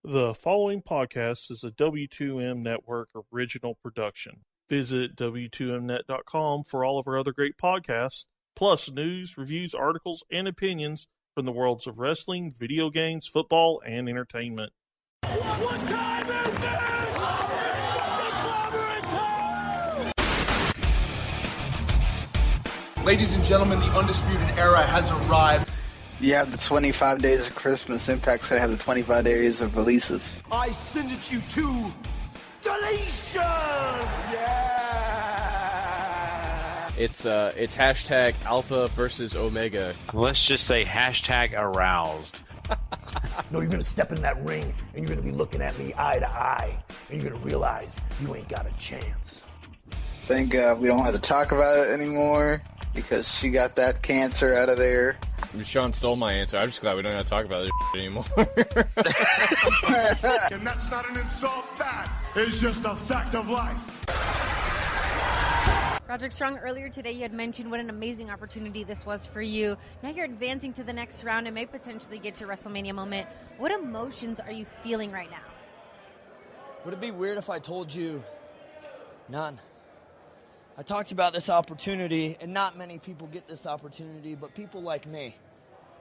The following podcast is a W2M Network original production. Visit W2Mnet.com for all of our other great podcasts, plus news, reviews, articles, and opinions from the worlds of wrestling, video games, football, and entertainment. What time is it? Ladies and gentlemen, the Undisputed Era has arrived. You have the 25 days of Christmas. Impact's going to have the 25 days of releases. I send it you to deletion! Yeah! It's hashtag Alpha versus Omega. Let's just say hashtag aroused. No, you're going to step in that ring, and you're going to be looking at me eye to eye, and you're going to realize you ain't got a chance. Thank God we don't have to talk about it anymore, because she got that cancer out of there. Sean stole my answer. I'm just glad we don't have to talk about this anymore. And that's not an insult, that is just a fact of life. Roderick Strong, earlier today you had mentioned what an amazing opportunity this was for you. Now you're advancing to the next round and may potentially get your WrestleMania moment. What emotions are you feeling right now? Would it be weird if I told you none? I talked about this opportunity, and not many people get this opportunity, but people like me,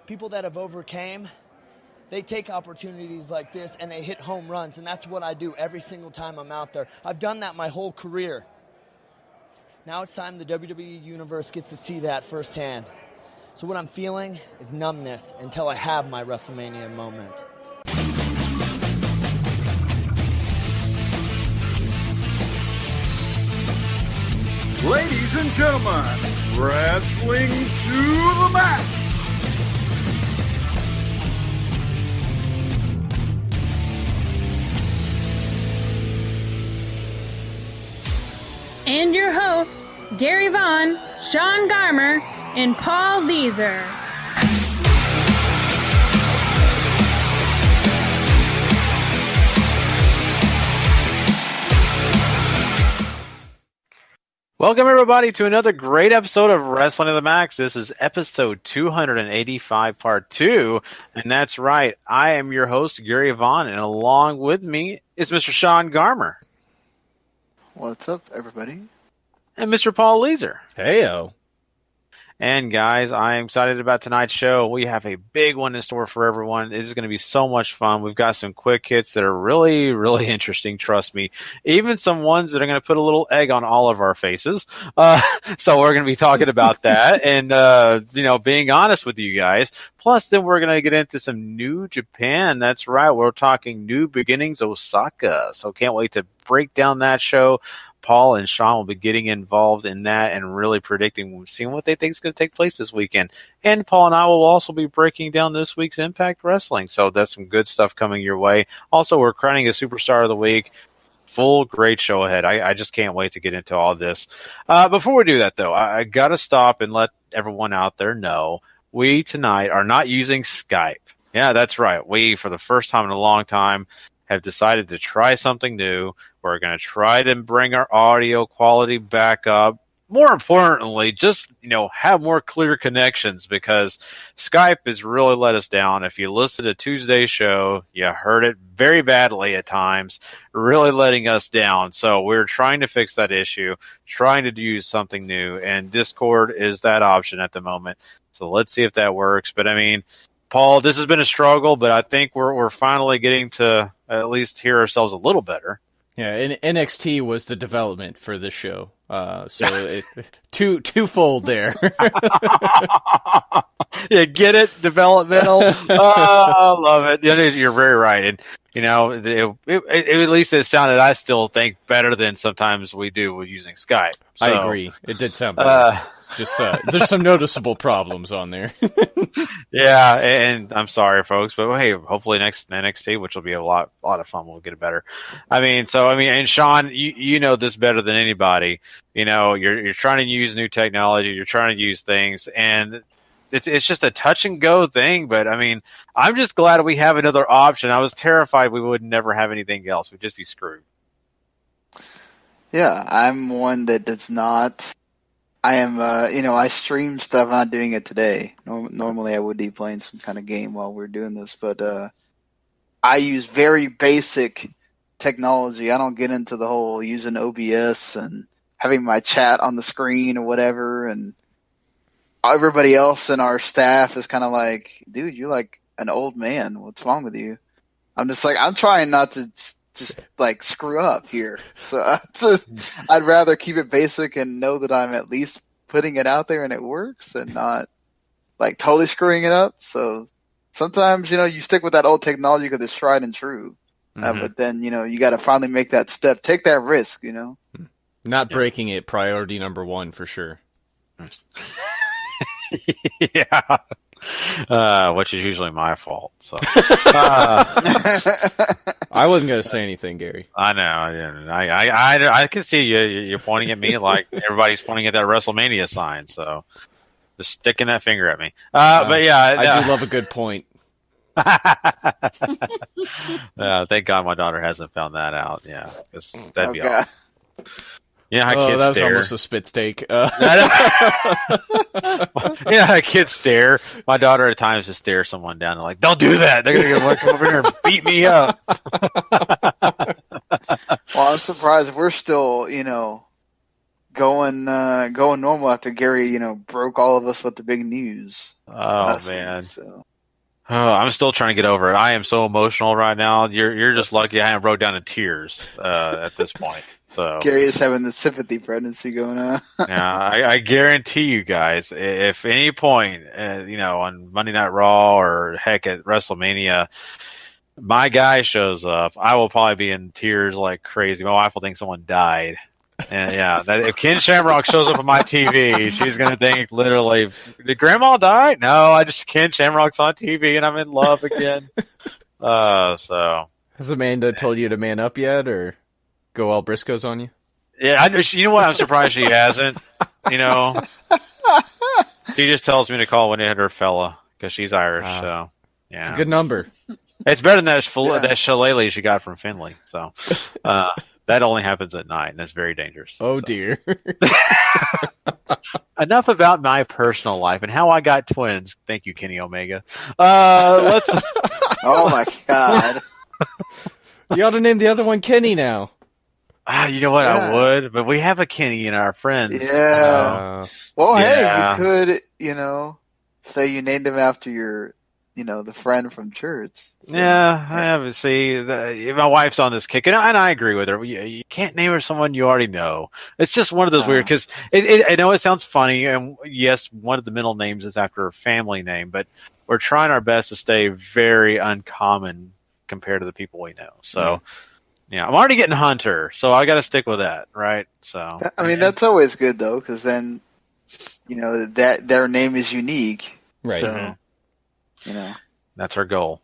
people that have overcame, they take opportunities like this and they hit home runs, and that's what I do every single time I'm out there. I've done that my whole career. Now it's time the WWE Universe gets to see that firsthand. So what I'm feeling is numbness until I have my WrestleMania moment. Ladies and gentlemen, wrestling to the max. And your hosts, Gary Vaughan, Sean Garmer, and Paul Leazar. Welcome, everybody, to another great episode of Wrestling to the Max. This is episode 285, part 2. And that's right, I am your host, Gary Vaughan, and along with me is Mr. Sean Garmer. What's up, everybody? And Mr. Paul Leazar. Heyo. And guys, I am excited about tonight's show. We have a big one in store for everyone. It is going to be so much fun. We've got some quick hits that are really, really interesting, trust me. Even some ones that are going to put a little egg on all of our faces. So we're going to be talking about that and, being honest with you guys. Plus, then we're going to get into some New Japan. That's right. We're talking New Beginnings Osaka. So can't wait to break down that show. Paul and Sean will be getting involved in that and really predicting, seeing what they think is going to take place this weekend. And Paul and I will also be breaking down this week's Impact Wrestling. So that's some good stuff coming your way. Also, we're crowning a Superstar of the Week. Full great show ahead. I just can't wait to get into all this. Before we do that, though, I got to stop and let everyone out there know we tonight are not using Skype. Yeah, that's right. We, for the first time in a long time, have decided to try something new. We're going to try to bring our audio quality back up. More importantly, just, have more clear connections because Skype has really let us down. If you listened to Tuesday's show, you heard it very badly at times, really letting us down. So we're trying to fix that issue, trying to use something new, and Discord is that option at the moment. So let's see if that works. But Paul, this has been a struggle, but I think we're finally getting to at least hear ourselves a little better. Yeah, and NXT was the development for this show. So twofold there. Yeah, get it? Developmental. I love it. You're very right. And, at least it sounded, I still think, better than sometimes we do with using Skype. So, I agree. It did sound better. Just there's some noticeable problems on there. Yeah, and I'm sorry, folks, but hey, hopefully next NXT, which will be a lot of fun, we'll get it better. And Sean, you know this better than anybody. You're trying to use new technology, you're trying to use things, and it's just a touch and go thing. But I'm just glad we have another option. I was terrified we would never have anything else; we'd just be screwed. Yeah, I'm one that does not. I am, I stream stuff. I'm not doing it today. Normally I would be playing some kind of game while we're doing this, but I use very basic technology. I don't get into the whole using OBS and having my chat on the screen or whatever. And everybody else in our staff is kind of like, dude, you're like an old man. What's wrong with you? I'm just like, I'm trying not to just like screw up here. So I'd rather keep it basic and know that I'm at least putting it out there and it works and not like totally screwing it up. So sometimes, you stick with that old technology because it's tried and true. But then, you got to finally make that step, take that risk, Not breaking it, priority number one for sure. Yeah. Which is usually my fault. So I wasn't going to say anything, Gary. I know. I can see you. You're pointing at me like everybody's pointing at that WrestleMania sign. So just sticking that finger at me. But yeah, I do love a good point. Thank God my daughter hasn't found that out. Yeah, that'd be awesome. Yeah, how kids that was stare. almost a spit steak. Yeah, kids stare. My daughter at times just stares someone down and like, don't do that. They're gonna come over here and beat me up. Well, I'm surprised we're still, going normal after Gary, broke all of us with the big news. Oh man. Oh, I'm still trying to get over it. I am so emotional right now. You're just lucky I haven't broke down in tears at this point. So Gary is having the sympathy pregnancy going on. Yeah, I guarantee you guys, if any point, on Monday Night Raw or heck at WrestleMania, my guy shows up, I will probably be in tears like crazy. My wife will think someone died. And yeah, that if Ken Shamrock shows up on my TV, she's gonna think literally, did Grandma die? No, Ken Shamrock's on TV and I'm in love again. So has Amanda told you to man up yet, or go all Briscoes on you? Yeah, I know. You know what? I'm surprised she hasn't. She just tells me to call when it hit her fella because she's Irish. So yeah, it's a good number. It's better than that shillelagh she got from Finley. So. That only happens at night, and that's very dangerous. Oh, dear. Enough about my personal life and how I got twins. Thank you, Kenny Omega. Let's. Oh, my God. You ought to name the other one Kenny now. You know what? Yeah. I would, but we have a Kenny in our friends. Yeah. Hey, you could, say you named him after your... the friend from church. So, yeah, I haven't. See, my wife's on this kick, and I agree with her. You can't name her someone you already know. It's just one of those weird, because I know it sounds funny, and yes, one of the middle names is after a family name, but we're trying our best to stay very uncommon compared to the people we know. So, yeah, I'm already getting Hunter, so I got to stick with that, right? So, that's always good, though, because then, that their name is unique. Right. So, That's our goal.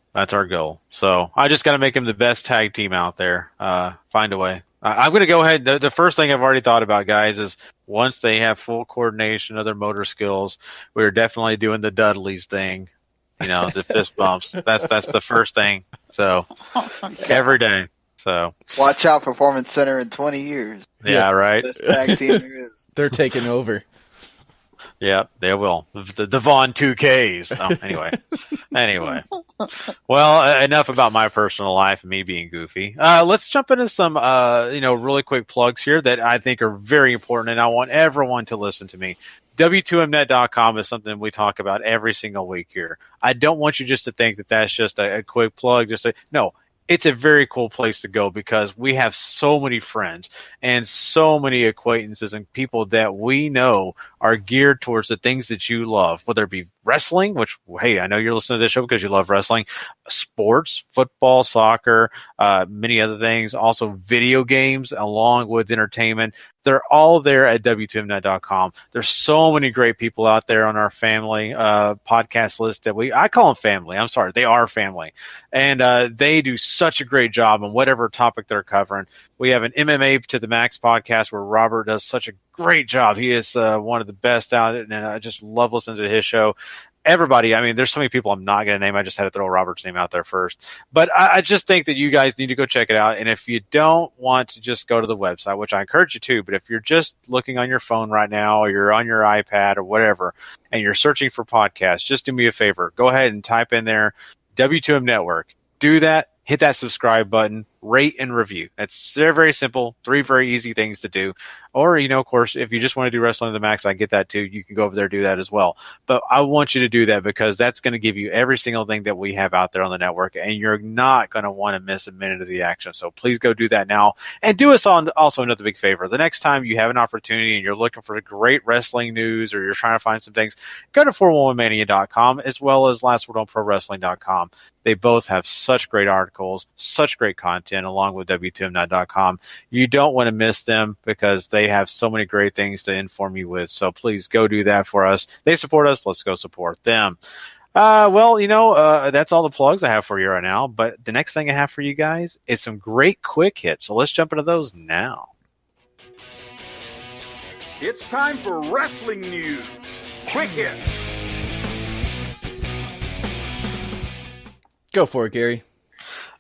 So I just got to make them the best tag team out there. Find a way. I'm going to go ahead. The first thing I've already thought about, guys, is once they have full coordination of their motor skills, we're definitely doing the Dudleys thing. The fist bumps. That's the first thing. So every day. So watch out, Performance Center in 20 years. Yeah, right. Best tag team there is. They're taking over. Yeah, they will. The Vaughan 2Ks. Oh, anyway. Well, enough about my personal life and me being goofy. Let's jump into some, really quick plugs here that I think are very important, and I want everyone to listen to me. W2Mnet.com is something we talk about every single week here. I don't want you just to think that that's just a quick plug. No. It's a very cool place to go because we have so many friends and so many acquaintances and people that we know are geared towards the things that you love, whether it be wrestling, which, hey, I know you're listening to this show because you love wrestling, sports, football, soccer, many other things, also video games along with entertainment. They're all there at W2Mnet.com. There's so many great people out there on our family podcast list that I call them family. I'm sorry. They are family. And they do such a great job on whatever topic they're covering. We have an MMA to the Max podcast where Robert does such a great job. He is one of the best out, and I just love listening to his show. Everybody, there's so many people I'm not going to name. I just had to throw Robert's name out there first. But I just think that you guys need to go check it out. And if you don't want to just go to the website, which I encourage you to, but if you're just looking on your phone right now or you're on your iPad or whatever, and you're searching for podcasts, just do me a favor. Go ahead and type in there W2M Network. Do that. hit that subscribe button, rate and review. That's very, very simple. 3 very easy things to do. Or, of course, if you just want to do Wrestling to the Max, I get that too. You can go over there and do that as well. But I want you to do that because that's going to give you every single thing that we have out there on the network, and you're not going to want to miss a minute of the action. So please go do that now. And do us also another big favor. The next time you have an opportunity and you're looking for great wrestling news or you're trying to find some things, go to 411mania.com as well as lastwordonprowrestling.com. They both have such great articles, such great content, along with W2Mnet.com. You don't want to miss them because they have so many great things to inform you with. So please go do that for us. They support us. Let's go support them. That's all the plugs I have for you right now. But the next thing I have for you guys is some great quick hits. So let's jump into those now. It's time for wrestling news. Quick hits. Go for it, Gary.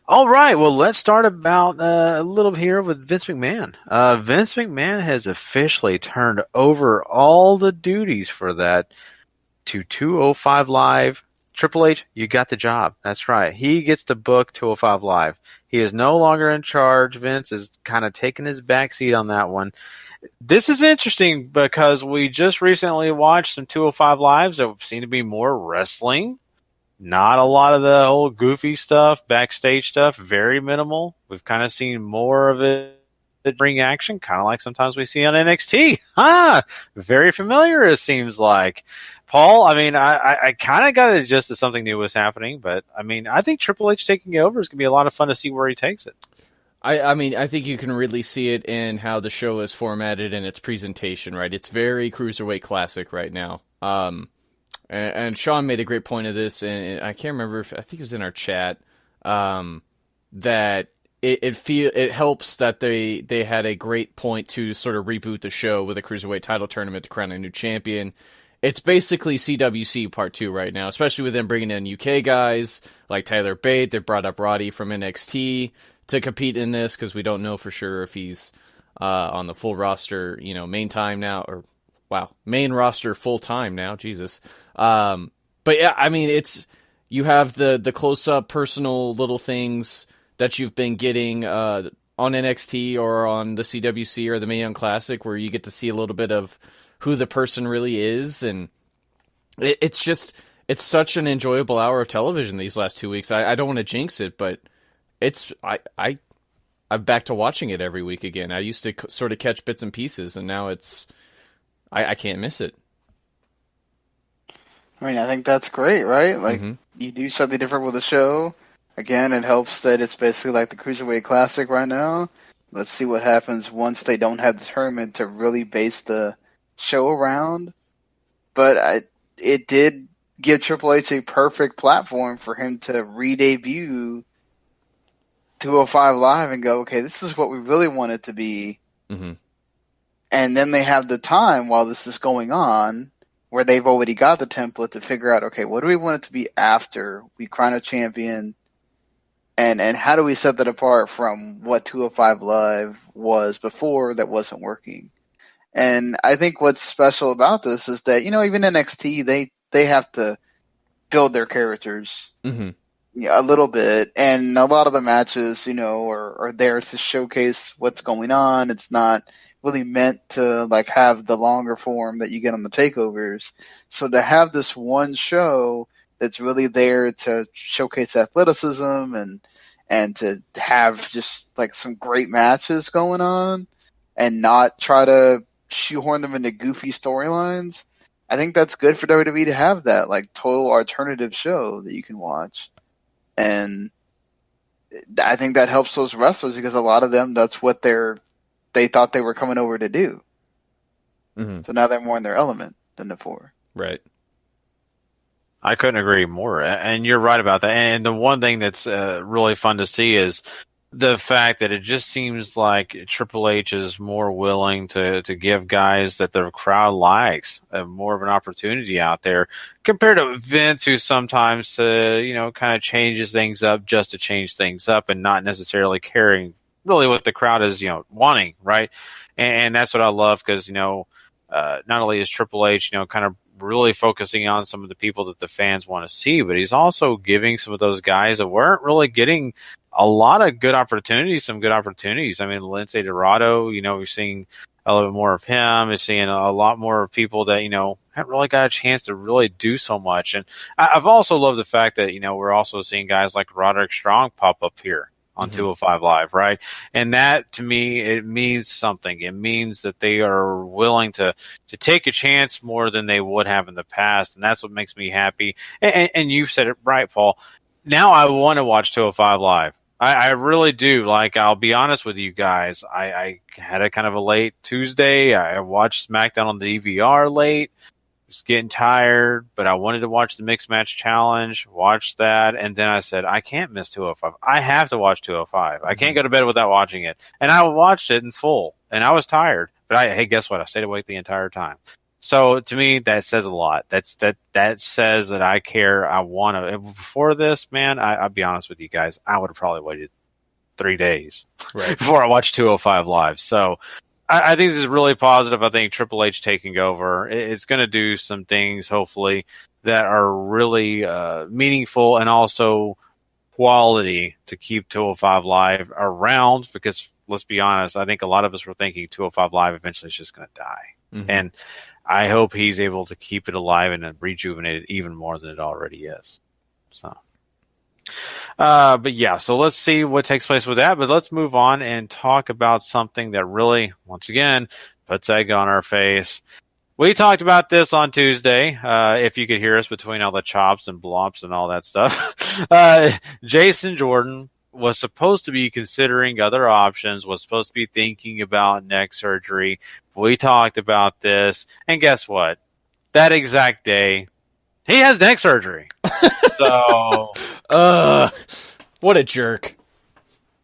All right, well, let's start about a little here with Vince McMahon. Vince McMahon has officially turned over all the duties for that to 205 Live. Triple H, you got the job. That's right. He gets to book 205 Live. He is no longer in charge. Vince is kind of taking his backseat on that one. This is interesting because we just recently watched some 205 Lives that seem to be more wrestling. Not a lot of the old goofy stuff, backstage stuff, very minimal. We've kind of seen more of it ring action, kind of like sometimes we see on NXT. Very familiar, it seems like. Paul, I kind of got it just as something new was happening, but, I think Triple H taking it over is going to be a lot of fun to see where he takes it. I think you can really see it in how the show is formatted and its presentation, right? It's very Cruiserweight Classic right now. And Sean made a great point of this, and I can't remember I think it was in our chat, that it helps that they had a great point to sort of reboot the show with a Cruiserweight title tournament to crown a new champion. It's basically CWC Part 2 right now, especially with them bringing in UK guys like Tyler Bate. They brought up Roddy from NXT to compete in this because we don't know for sure if he's on the full roster, main time now, or main roster full time now, Jesus. But yeah, it's, you have the close up personal little things that you've been getting on NXT or on the CWC or the Mae Young Classic, where you get to see a little bit of who the person really is, and it's such an enjoyable hour of television these last 2 weeks. I don't want to jinx it, but I'm back to watching it every week again. I used to sort of catch bits and pieces, and now I can't miss it. I think that's great, right? Like, You do something different with the show. Again, it helps that it's basically like the Cruiserweight Classic right now. Let's see what happens once they don't have the tournament to really base the show around. But it did give Triple H a perfect platform for him to re-debut 205 Live and go, okay, this is what we really want it to be. Mm-hmm. And then they have the time while this is going on where they've already got the template to figure out, okay, what do we want it to be after we crown a champion? And how do we set that apart from what 205 Live was before that wasn't working? And I think what's special about this is that, even NXT, they have to build their characters a little bit. And a lot of the matches, are there to showcase what's going on. It's not really meant to have the longer form that you get on the takeovers. So to have this one show that's really there to showcase athleticism and to have just some great matches going on and not try to shoehorn them into goofy storylines, I think that's good for WWE to have that total alternative show that you can watch. And I think that helps those wrestlers because a lot of them, that's what they thought they were coming over to do. Mm-hmm. So now they're more in their element than before. Right. I couldn't agree more. And you're right about that. And the one thing that's really fun to see is the fact that it just seems like Triple H is more willing to give guys that the crowd likes more of an opportunity out there compared to Vince, who sometimes, kind of changes things up just to change things up and not necessarily caring really what the crowd is, wanting, right? And that's what I love because, not only is Triple H, kind of really focusing on some of the people that the fans want to see, but he's also giving some of those guys that weren't really getting a lot of good opportunities, some good opportunities. I mean, Lince Dorado, we're seeing a little bit more of him. We're seeing a lot more people that, haven't really got a chance to really do so much. And I've also loved the fact that, we're also seeing guys like Roderick Strong pop up here on 205 Live, right? And that, to me, it means something. It means that they are willing to take a chance more than they would have in the past, and that's what makes me happy. And you've said it right, Paul. Now I want to watch 205 Live. I really do. Like, I'll be honest with you guys. I had a kind of a late Tuesday. I watched SmackDown on the DVR late. Was getting tired, but I wanted to watch the Mixed Match Challenge, watch that, and then I said, I can't miss 205. I have to watch 205. I can't go to bed without watching it. And I watched it in full, and I was tired. But hey, guess what? I stayed awake the entire time. So to me, that says a lot. That says that I care. I want to. Before this, man, I'll be honest with you guys, I would have probably waited 3 days before I watched 205 Live. So I think this is really positive. I think Triple H taking over, it's going to do some things, hopefully, that are really meaningful and also quality to keep 205 Live around. Because let's be honest, I think a lot of us were thinking 205 Live eventually is just going to die. And I hope he's able to keep it alive and rejuvenate it even more than it already is. So, but yeah, so let's see what takes place with that. But let's move on and talk about something that really, once again, puts egg on our face. We talked about this on Tuesday. If you could hear us between all the chops and blops and all that stuff, Jason Jordan was supposed to be considering other options, was supposed to be thinking about neck surgery. We talked about this, and guess what? That exact day, he has neck surgery. So, what a jerk.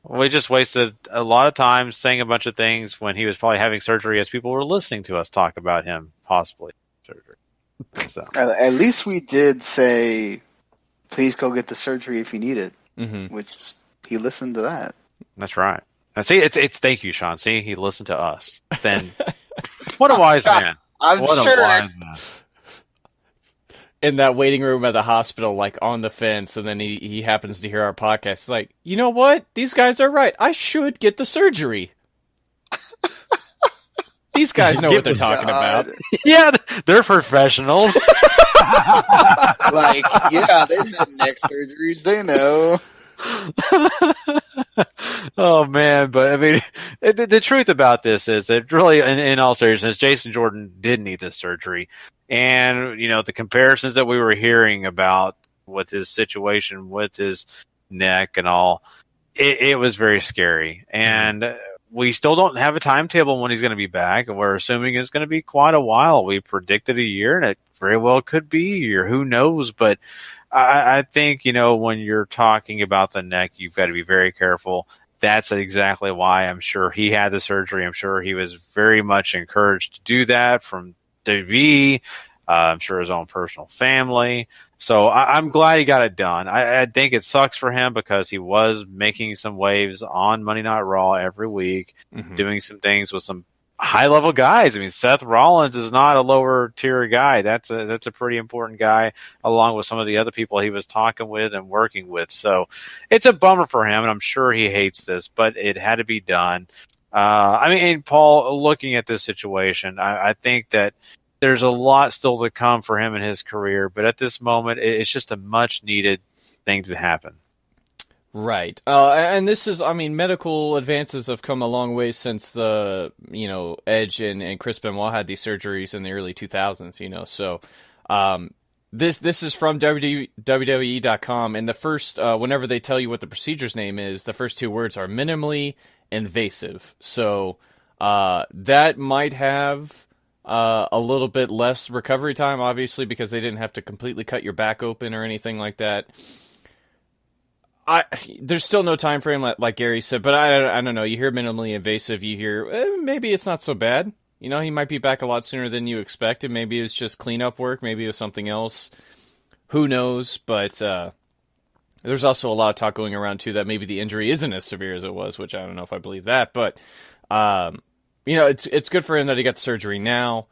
We just wasted a lot of time saying a bunch of things when he was probably having surgery as people were listening to us talk about him possibly surgery. So. At least we did say, please go get the surgery if you need it, which he listened to that. That's right. Now, see, it's thank you, Sean. See, he listened to us. Then, what a wise man. I'm what sure. A wise man. In that waiting room at the hospital, like on the fence, and then he happens to hear our podcast. He's like, you know what? These guys are right. I should get the surgery. These guys know what they're talking about. Yeah, they're professionals. Like, yeah, they've had neck surgeries. They know. Oh man, but I mean, the truth about this is that really, in all seriousness, Jason Jordan did need this surgery, and the comparisons that we were hearing about with his situation with his neck and all, it was very scary, and we still don't have a timetable when he's going to be back, and we're assuming it's going to be quite a while. We predicted a year, and it very well could be a year. Who knows? But I think, when you're talking about the neck, you've got to be very careful. That's exactly why I'm sure he had the surgery. I'm sure he was very much encouraged to do that from WWE. I'm sure his own personal family. So I'm glad he got it done. I think it sucks for him because he was making some waves on Monday Night Raw every week, doing some things with some high-level guys. I mean, Seth Rollins is not a lower-tier guy. That's a pretty important guy, along with some of the other people he was talking with and working with. So it's a bummer for him, and I'm sure he hates this, but it had to be done. I mean, Paul, looking at this situation, I think that there's a lot still to come for him in his career, but at this moment, it's just a much-needed thing to happen. Right. And this is, medical advances have come a long way since the, Edge and Chris Benoit had these surgeries in the early 2000s, so, this is from WWE.com, and the first, whenever they tell you what the procedure's name is, the first two words are minimally invasive. So, that might have, a little bit less recovery time, obviously, because they didn't have to completely cut your back open or anything like that. There's still no time frame, like Gary said, but I don't know. You hear minimally invasive, you hear maybe it's not so bad. He might be back a lot sooner than you expected. Maybe it's just cleanup work. Maybe it was something else. Who knows? But there's also a lot of talk going around too that maybe the injury isn't as severe as it was, which I don't know if I believe that. But it's good for him that he got the surgery now.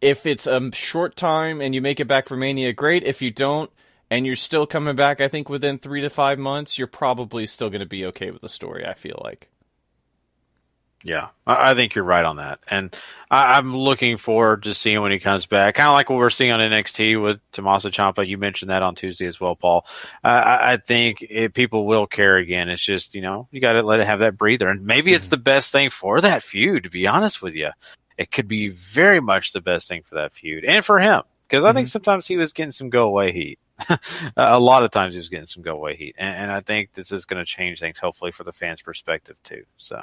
If it's a short time and you make it back for Mania, great. If you don't, and you're still coming back, I think within 3 to 5 months, you're probably still going to be okay with the story, I feel like. Yeah, I think you're right on that. And I'm looking forward to seeing when he comes back. Kind of like what we're seeing on NXT with Tommaso Ciampa. You mentioned that on Tuesday as well, Paul. I think people will care again. It's just, you got to let it have that breather. And maybe it's the best thing for that feud, to be honest with you. It could be very much the best thing for that feud and for him. Because I think sometimes he was getting some go-away heat. A lot of times he was getting some go-away heat. And I think this is going to change things, hopefully, for the fans' perspective, too. So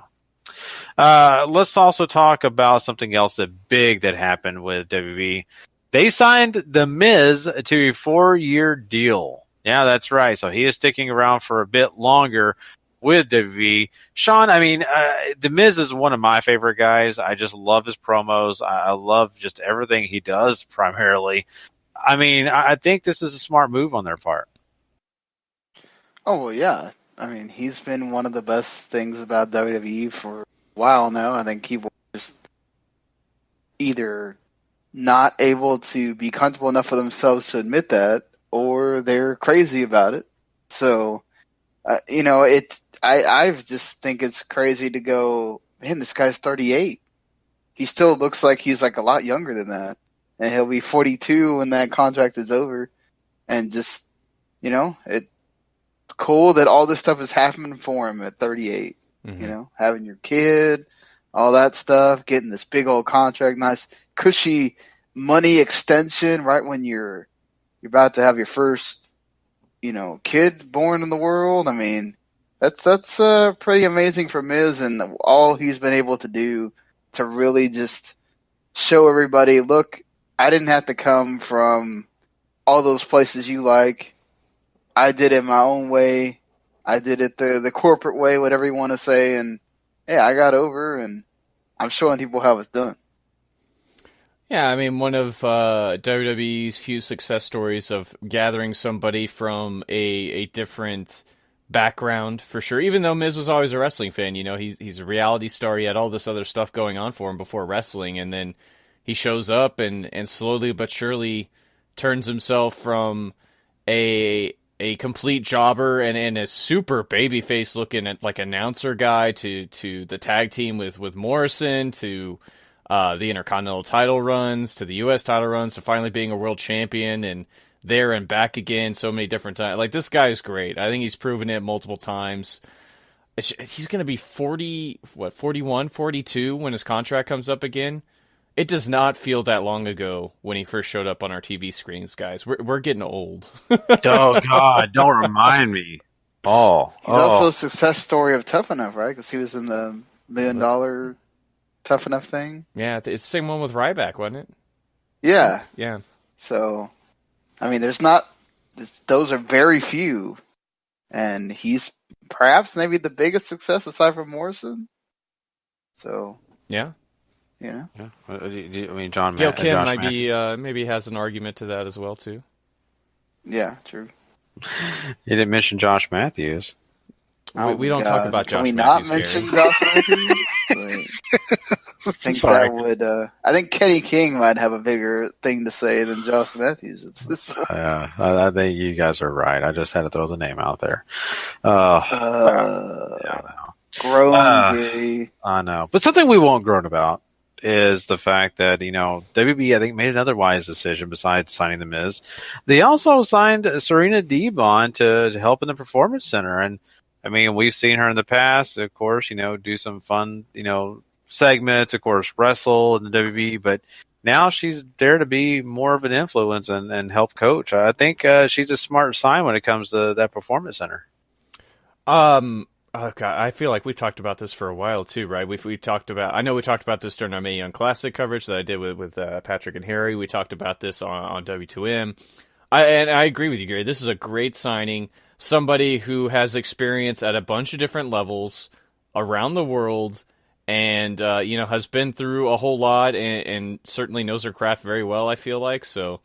let's also talk about something else big that happened with WWE. They signed The Miz to a 4-year deal. Yeah, that's right. So he is sticking around for a bit longer with WWE. Sean, The Miz is one of my favorite guys. I just love his promos. I love just everything he does primarily. I think this is a smart move on their part. Oh, well, yeah. He's been one of the best things about WWE for a while now. I think people are just either not able to be comfortable enough with themselves to admit that, or they're crazy about it. So, I just think it's crazy to go, man, this guy's 38. He still looks like he's a lot younger than that. And he'll be 42 when that contract is over. And just, it's cool that all this stuff is happening for him at 38. Having your kid, all that stuff, getting this big old contract, nice cushy money extension right when you're about to have your first, kid born in the world. That's pretty amazing for Miz and all he's been able to do to really just show everybody, look, I didn't have to come from all those places you like. I did it my own way. I did it the corporate way, whatever you want to say, and I got over, and I'm showing people how it's done. Yeah, one of WWE's few success stories of gathering somebody from a different background, for sure. Even though Miz was always a wrestling fan, he's a reality star. He had all this other stuff going on for him before wrestling, and then he shows up and slowly but surely turns himself from a complete jobber and a super babyface looking at announcer guy to the tag team with Morrison, to the Intercontinental title runs, to the U.S. title runs, to finally being a world champion and there and back again so many different times. This guy is great. I think he's proven it multiple times. He's going to be 41, 42 when his contract comes up again. It does not feel that long ago when he first showed up on our TV screens, guys. We're getting old. Oh, God, don't remind me. He's also a success story of Tough Enough, right? Because he was in the $1 million Tough Enough thing. Yeah, it's the same one with Ryback, wasn't it? Yeah. Yeah. So, those are very few. And he's perhaps maybe the biggest success aside from Morrison. So. Yeah. Yeah. John. Gail Kim Josh might be maybe has an argument to that as well too. Yeah, true. You didn't mention Josh Matthews. We don't talk about Josh Can we Matthews. not mention Josh Matthews? I think Kenny King might have a bigger thing to say than Josh Matthews. It's this. I think you guys are right. I just had to throw the name out there. Grown, I know, but something we won't groan about is the fact that, WB, I think, made another wise decision besides signing The Miz. They also signed Serena Deeb to help in the Performance Center. And, we've seen her in the past, of course, do some fun, segments, of course, wrestle in the WB, but now she's there to be more of an influence and help coach. I think she's a smart sign when it comes to that Performance Center. Oh God, I feel like we've talked about this for a while too, right? We talked about. I know we talked about this during our Mae Young Classic coverage that I did with Patrick and Harry. We talked about this on W2M. I agree with you, Gary. This is a great signing. Somebody who has experience at a bunch of different levels around the world, and has been through a whole lot, and certainly knows her craft very well. I feel like so.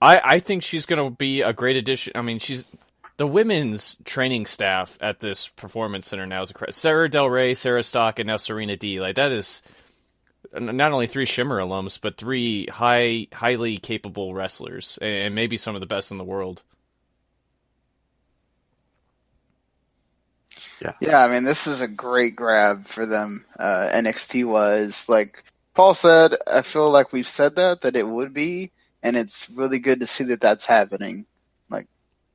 I think she's going to be a great addition. She's. The women's training staff at this Performance Center now is Sarah Del Rey, Sarah Stock, and now Serena D. That is not only 3 Shimmer alums, but 3 highly capable wrestlers, and maybe some of the best in the world. Yeah, I mean, this is a great grab for them, NXT was. Like Paul said, I feel like we've said that it would be, and it's really good to see that that's happening. Like,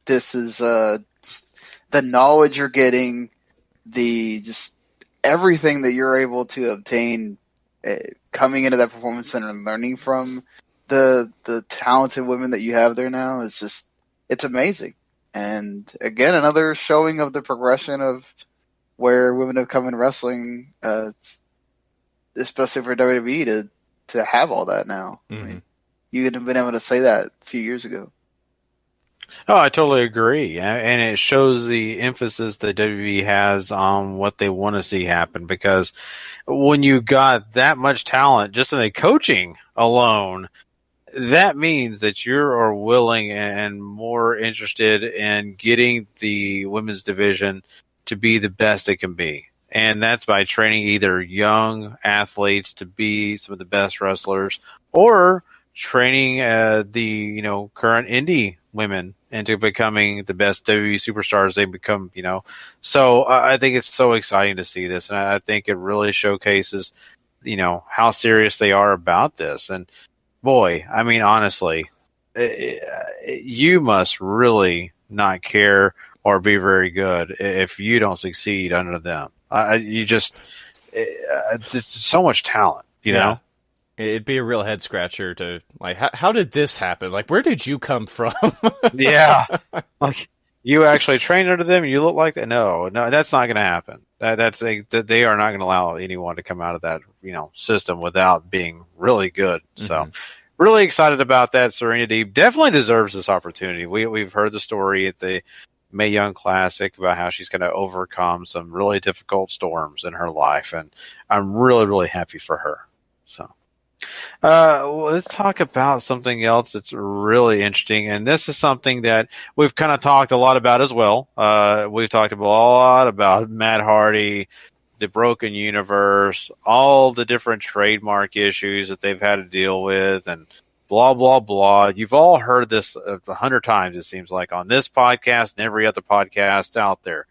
this is just the knowledge you're getting, just everything that you're able to obtain coming into that performance center and learning from the talented women that you have there now is just, it's amazing. And again, another showing of the progression of where women have come in wrestling, especially for WWE to have all that now. Mm-hmm. I mean, you wouldn't have been able to say that a few years ago. Oh, I totally agree. And it shows the emphasis that WWE has on what they want to see happen, because when you got that much talent just in the coaching alone, that means that you are willing and more interested in getting the women's division to be the best it can be. And that's by training either young athletes to be some of the best wrestlers, or training the current indie women into becoming the best WWE superstars they become. So I think it's so exciting to see this, and I think it really showcases how serious they are about this. And boy, I mean, honestly, you must really not care or be very good if you don't succeed under them. It's so much talent, you know? It'd be a real head scratcher to, like, how did this happen? Like, where did you come from? Yeah. Like, you actually trained under them and you look like that? No, that's not going to happen. They are not going to allow anyone to come out of that, system without being really good. Mm-hmm. So really excited about that. Serenity definitely deserves this opportunity. We've heard the story at the Mae Young Classic about how she's going to overcome some really difficult storms in her life, and I'm really, really happy for her. So let's talk about something else that's really interesting, and this is something that we've kind of talked a lot about as well. We've talked a lot about Matt Hardy, the Broken Universe, all the different trademark issues that they've had to deal with, and blah, blah, blah. You've all heard this 100 times, it seems like, on this podcast and every other podcast out there.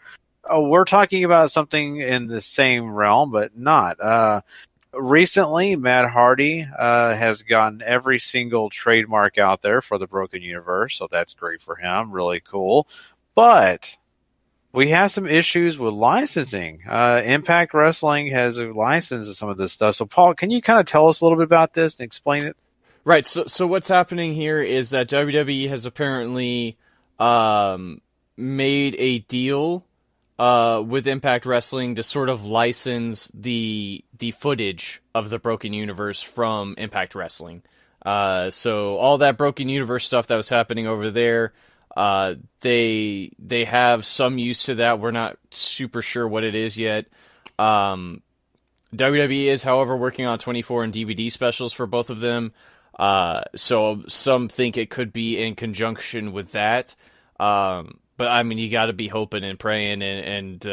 We're talking about something in the same realm, but not. Recently, Matt Hardy has gotten every single trademark out there for the Broken Universe, so that's great for him. Really cool. But we have some issues with licensing. Impact Wrestling has a license to some of this stuff. So, Paul, can you kind of tell us a little bit about this and explain it? Right. So what's happening here is that WWE has apparently made a deal with Impact Wrestling to sort of license the footage of the Broken Universe from Impact Wrestling. So all that Broken Universe stuff that was happening over there, they have some use to that. We're not super sure what it is yet. WWE is, however, working on 24 and DVD specials for both of them. So some think it could be in conjunction with that. But I mean, you got to be hoping and praying and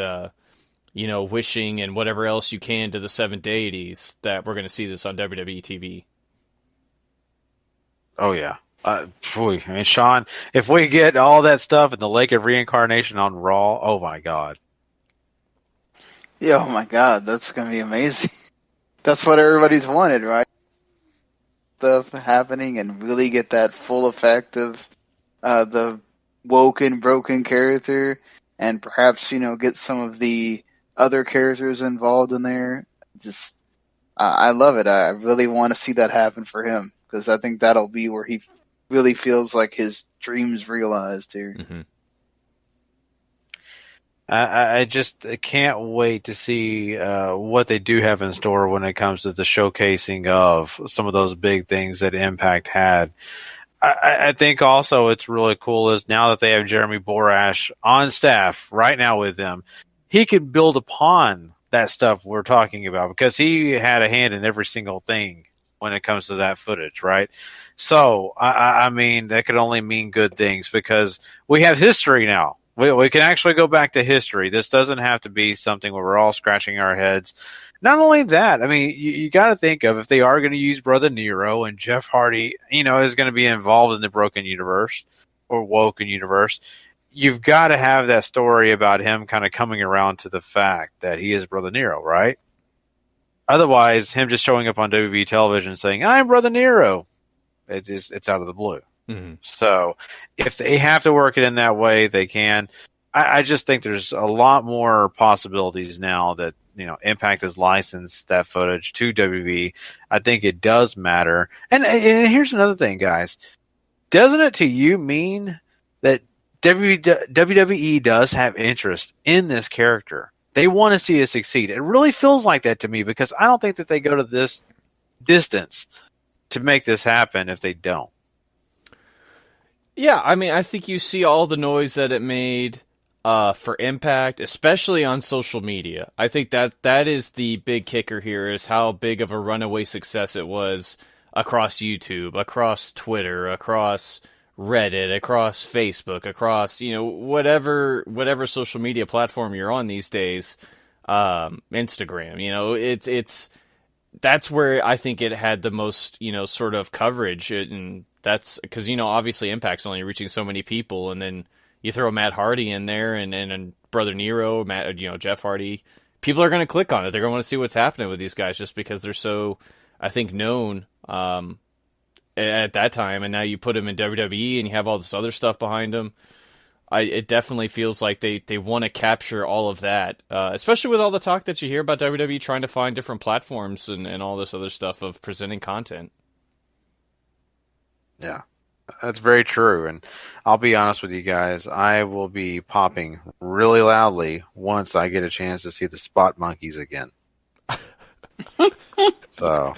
wishing and whatever else you can to the seven deities that we're going to see this on WWE TV. Oh yeah. I mean, Sean, if we get all that stuff in the Lake of Reincarnation on Raw, oh my God. Yeah, oh my God, that's going to be amazing. That's what everybody's wanted, right? Stuff happening and really get that full effect of the woken, broken character, and perhaps, get some of the other characters involved in there. Just, I love it. I really want to see that happen for him, because I think that'll be where he really feels like his dreams realized here. Mm-hmm. I just can't wait to see what they do have in store when it comes to the showcasing of some of those big things that Impact had. I think also it's really cool is now that they have Jeremy Borash on staff right now with them, he can build upon that stuff we're talking about, because he had a hand in every single thing when it comes to that footage, right? So, I mean, that could only mean good things, because we have history now. We can actually go back to history. This doesn't have to be something where we're all scratching our heads. Not only that, I mean, you got to think of, if they are going to use Brother Nero and Jeff Hardy, is going to be involved in the Broken Universe or Woken Universe, you've got to have that story about him kind of coming around to the fact that he is Brother Nero, right? Otherwise, him just showing up on WWE television saying, I'm Brother Nero, it's out of the blue. Mm-hmm. So if they have to work it in that way, they can. I just think there's a lot more possibilities now that, Impact has licensed that footage to WWE. I think it does matter. And here's another thing, guys. Doesn't it to you mean that WWE does have interest in this character? They want to see it succeed. It really feels like that to me, because I don't think that they go to this distance to make this happen if they don't. Yeah, I mean, I think you see all the noise that it made for Impact, especially on social media. I think that is the big kicker here, is how big of a runaway success it was across YouTube, across Twitter, across Reddit, across Facebook, across, whatever social media platform you're on these days, Instagram, that's where I think it had the most, sort of coverage. And that's because, obviously Impact's only reaching so many people, and then you throw Matt Hardy in there and Brother Nero, Jeff Hardy, people are going to click on it. They're going to want to see what's happening with these guys just because they're so, I think, known, at that time, and now you put him in WWE and you have all this other stuff behind him. It definitely feels like they want to capture all of that, especially with all the talk that you hear about WWE trying to find different platforms and all this other stuff of presenting content. Yeah, that's very true. And I'll be honest with you guys, I will be popping really loudly once I get a chance to see the Spot Monkeys again. So...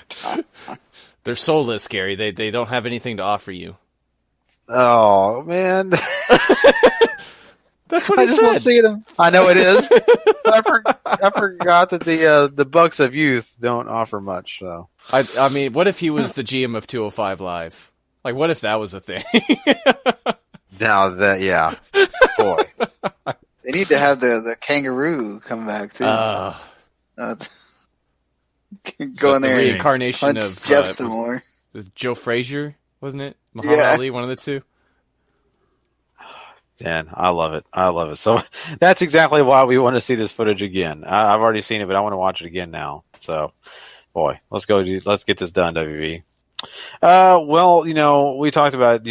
They're soulless, Gary. They don't have anything to offer you. Oh, man. That's what I he just said. want to see them. I know it is. But I forgot that the Bucks of Youth don't offer much. So I mean, what if he was the GM of 205 Live? Like, what if that was a thing? Now that, yeah. Boy. They need to have the kangaroo come back, too. Go in there the reincarnation and of Jeff some more. Was Joe Frazier, wasn't it? Muhammad Ali, one of the two. Dan, I love it. I love it. So that's exactly why we want to see this footage again. I've already seen it, but I want to watch it again now. So, boy, let's get this done, WB. Well, we talked about,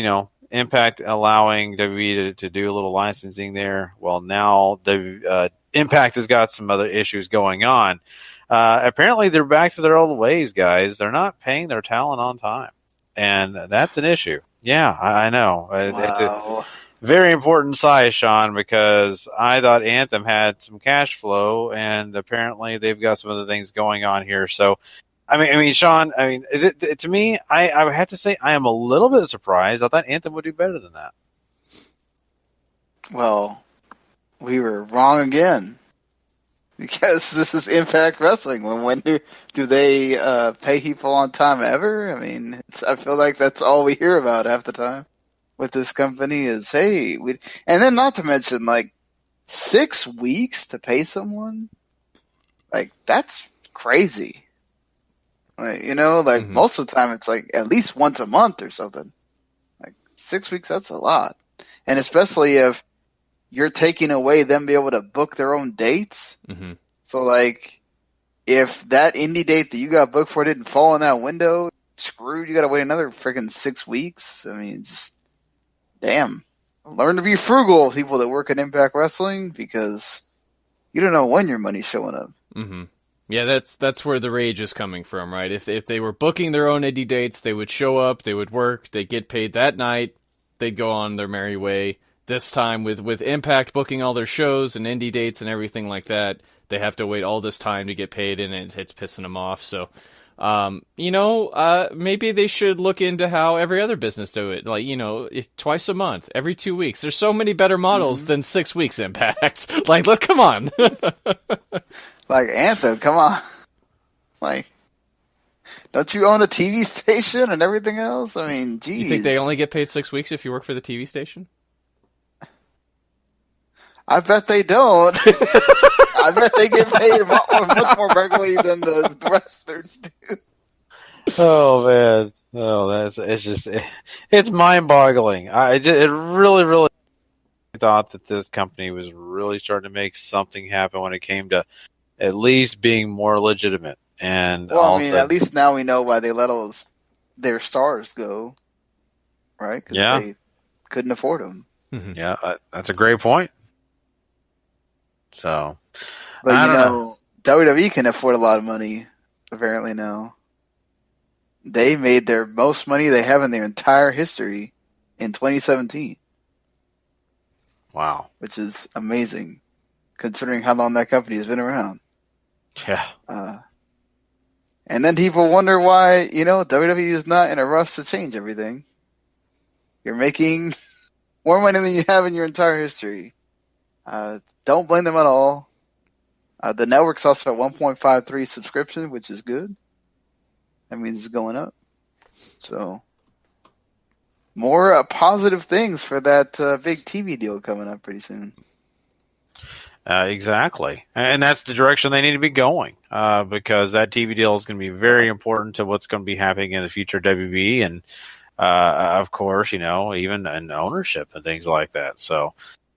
Impact allowing WWE to do a little licensing there. Well, now Impact has got some other issues going on. Apparently they're back to their old ways, guys. They're not paying their talent on time. And that's an issue. Yeah, I know. Wow. It's a very important size, Sean, because I thought Anthem had some cash flow, and apparently they've got some other things going on here. So, I mean, Sean, to me, I have to say I am a little bit surprised. I thought Anthem would do better than that. Well, we were wrong again. Because this is Impact Wrestling. When do they pay people on time ever? I mean, I feel like that's all we hear about half the time with this company is, hey, and then not to mention, 6 weeks to pay someone? That's crazy. Most of the time it's at least once a month or something. 6 weeks, that's a lot. And especially if you're taking away them be able to book their own dates. Mm-hmm. So, if that indie date that you got booked for didn't fall in that window, screwed. You got to wait another freaking 6 weeks. I mean, damn. Learn to be frugal, people that work in Impact Wrestling, because you don't know when your money's showing up. Mm-hmm. Yeah, that's where the rage is coming from, right? If they were booking their own indie dates, they would show up, they would work, they'd get paid that night, they'd go on their merry way. This time, with Impact booking all their shows and indie dates and everything like that, they have to wait all this time to get paid, and it's pissing them off. So, maybe they should look into how every other business do it. Twice a month, every 2 weeks. There's so many better models than 6 weeks Impact. Let's come on. Anthem, come on. Don't you own a TV station and everything else? I mean, geez. You think they only get paid 6 weeks if you work for the TV station? I bet they don't. I bet they get paid much more regularly than the wrestlers do. Oh man, it's mind-boggling. It really thought that this company was really starting to make something happen when it came to at least being more legitimate. And well, also, I mean, at least now we know why they let their stars go, right? Because they couldn't afford them. Mm-hmm. Yeah, that's a great point. So, but I don't know. WWE can afford a lot of money, apparently now. They made their most money they have in their entire history in 2017. Wow. Which is amazing, considering how long that company has been around. Yeah. And then people wonder why, WWE is not in a rush to change everything. You're making more money than you have in your entire history. Don't blame them at all. The network's also at 1.53 subscription, which is good. That means it's going up. So, more positive things for that big TV deal coming up pretty soon. Exactly. And that's the direction they need to be going, because that TV deal is going to be very important to what's going to be happening in the future of WB and, of course, even in ownership and things like that. So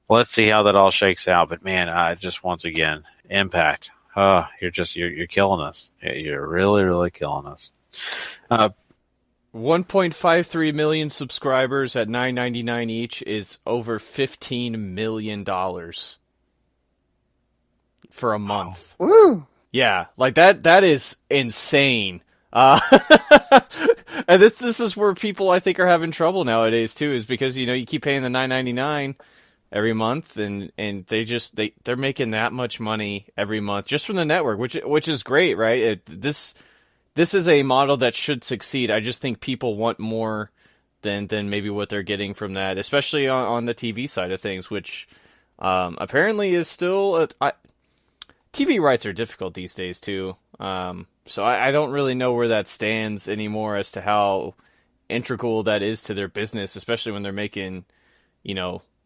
let's see how that all shakes out. But, man, just once again, Impact. You're killing us. You're really, really killing us. 1.53 million subscribers at $9.99 each is over $15 million for a month. Woo! Yeah, like that is insane. And this is where people I think are having trouble nowadays too, is because you keep paying the $9.99 every month, and they're making that much money every month just from the network, which is great, right? This is a model that should succeed. I just think people want more than maybe what they're getting from that, especially on the TV side of things, which apparently is still TV rights are difficult these days too. So I don't really know where that stands anymore as to how integral that is to their business, especially when they're making,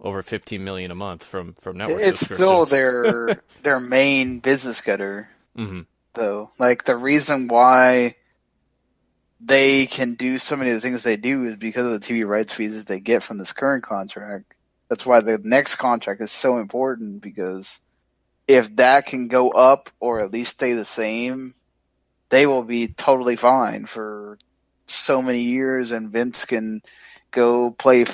over $15 million a month from network it's subscriptions. Still their main business getter. Mm-hmm. Though, like, the reason why they can do so many of the things they do is because of the TV rights fees that they get from this current contract. That's why the next contract is so important, because if that can go up or at least stay the same, they will be totally fine for so many years, and Vince can go play,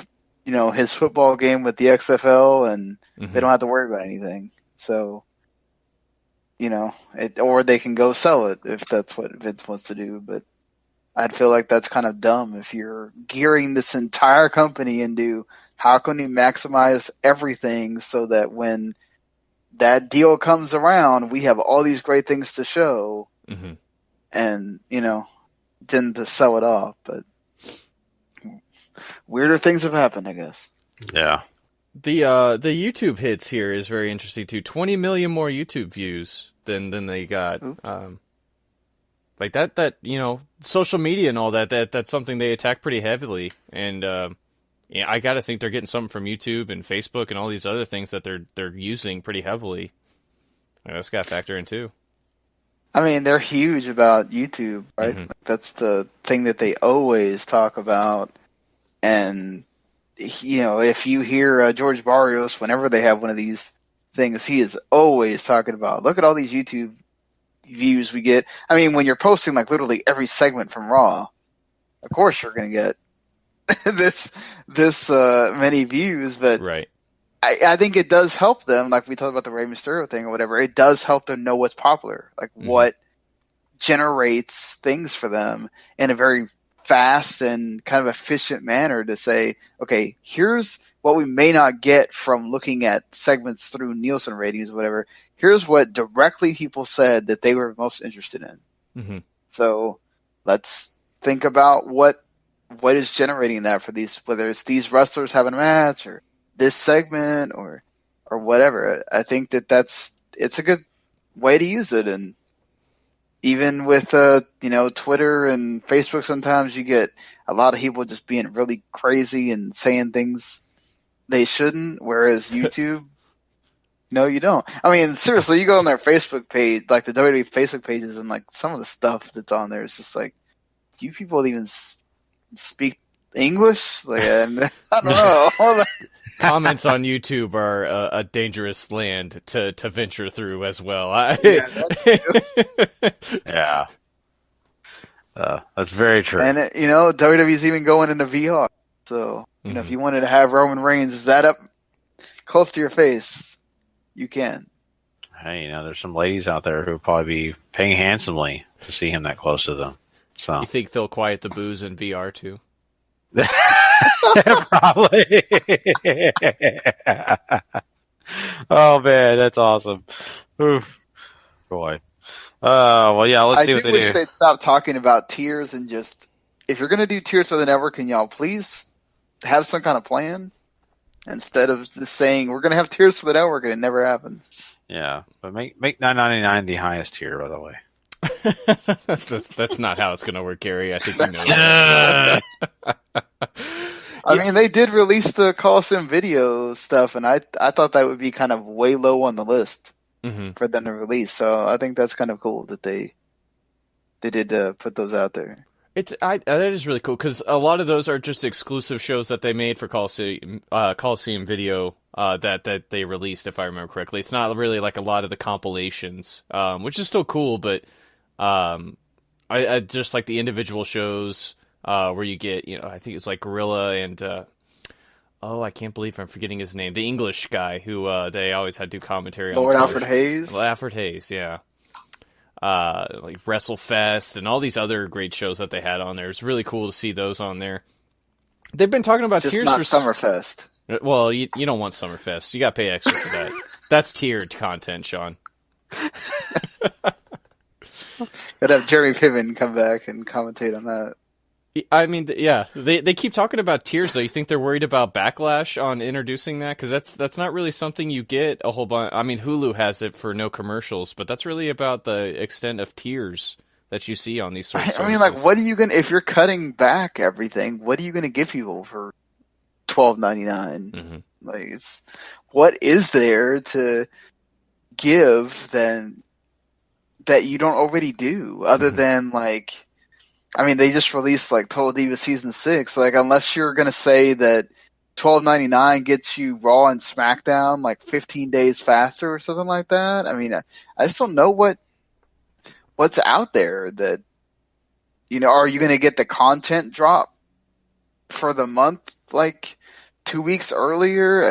his football game with the XFL, and they don't have to worry about anything. So, or they can go sell it if that's what Vince wants to do. But I'd feel like that's kind of dumb if you're gearing this entire company into how can we maximize everything so that when that deal comes around, we have all these great things to show, and didn't to sell it off. But weirder things have happened, I guess. Yeah. The YouTube hits here is very interesting too. 20 million more YouTube views than they got. Like that social media and all that's something they attack pretty heavily. And I got to think they're getting something from YouTube and Facebook and all these other things that they're using pretty heavily. That's got to factor in too. I mean, they're huge about YouTube, right? Like, that's the thing that they always talk about. And if you hear George Barrios, whenever they have one of these things, he is always talking about, look at all these YouTube views we get. I mean, when you're posting like literally every segment from Raw, of course you're going to get this many views. But right. I think it does help them, like we talked about the Rey Mysterio thing or whatever. It does help them know what's popular, like what generates things for them in a very fast and kind of efficient manner to say, okay, here's what we may not get from looking at segments through Nielsen ratings or whatever. Here's what directly people said that they were most interested in. So let's think about what is generating that for these, whether it's these wrestlers having a match or this segment or whatever. I think it's a good way to use it. And even with Twitter and Facebook, sometimes you get a lot of people just being really crazy and saying things they shouldn't, whereas YouTube, no, you don't. I mean, seriously, you go on their Facebook page, like the WWE Facebook pages, and like some of the stuff that's on there is just like, do you people even speak English? Like, I don't know. Comments on YouTube are a dangerous land to venture through as well. Yeah. That's very true. And, WWE's even going into VR. So, if you wanted to have Roman Reigns, is that up close to your face? You can. Hey, there's some ladies out there who would probably be paying handsomely to see him that close to them. So you think they'll quiet the booze in VR too? Probably. Oh man, that's awesome. Oof. Boy. Well, yeah. Let's see what they do. I wish they'd stop talking about tiers and just, if you're going to do tiers for the network, can y'all please have some kind of plan instead of just saying we're going to have tiers for the network and it never happens. Yeah, but make $9.99 the highest tier, by the way. that's not how it's going to work, Gary. I think you know that. I mean, they did release the Coliseum video stuff, and I thought that would be kind of way low on the list for them to release. So I think that's kind of cool that they did put those out there. That is really cool because a lot of those are just exclusive shows that they made for Coliseum video that they released, if I remember correctly. It's not really like a lot of the compilations, which is still cool, but I just like the individual shows where you get, I think it's like Gorilla and I can't believe I'm forgetting his name, the English guy who they always had to do commentary on. Lord Alfred Hayes. Alfred Hayes, yeah. Like WrestleFest and all these other great shows that they had on there. It's really cool to see those on there. They've been talking about just tiers not for Summerfest. Well, you don't want Summerfest. You got to pay extra for that. That's tiered content, Sean. Gotta have Jeremy Piven come back and commentate on that. I mean, yeah, they keep talking about tiers, though. You think they're worried about backlash on introducing that? Because that's not really something you get a whole bunch. I mean, Hulu has it for no commercials, but that's really about the extent of tiers that you see on these sorts of services. I mean, like, what are you gonna, if you're cutting back everything, what are you gonna give people for $12.99? Like, what is there to give then that you don't already do, other than like, I mean, they just released like Total Divas Season 6. Like, unless you're gonna say that $12.99 gets you Raw and SmackDown like 15 days faster or something like that. I mean, I just don't know what's out there that, are you gonna get the content drop for the month like 2 weeks earlier?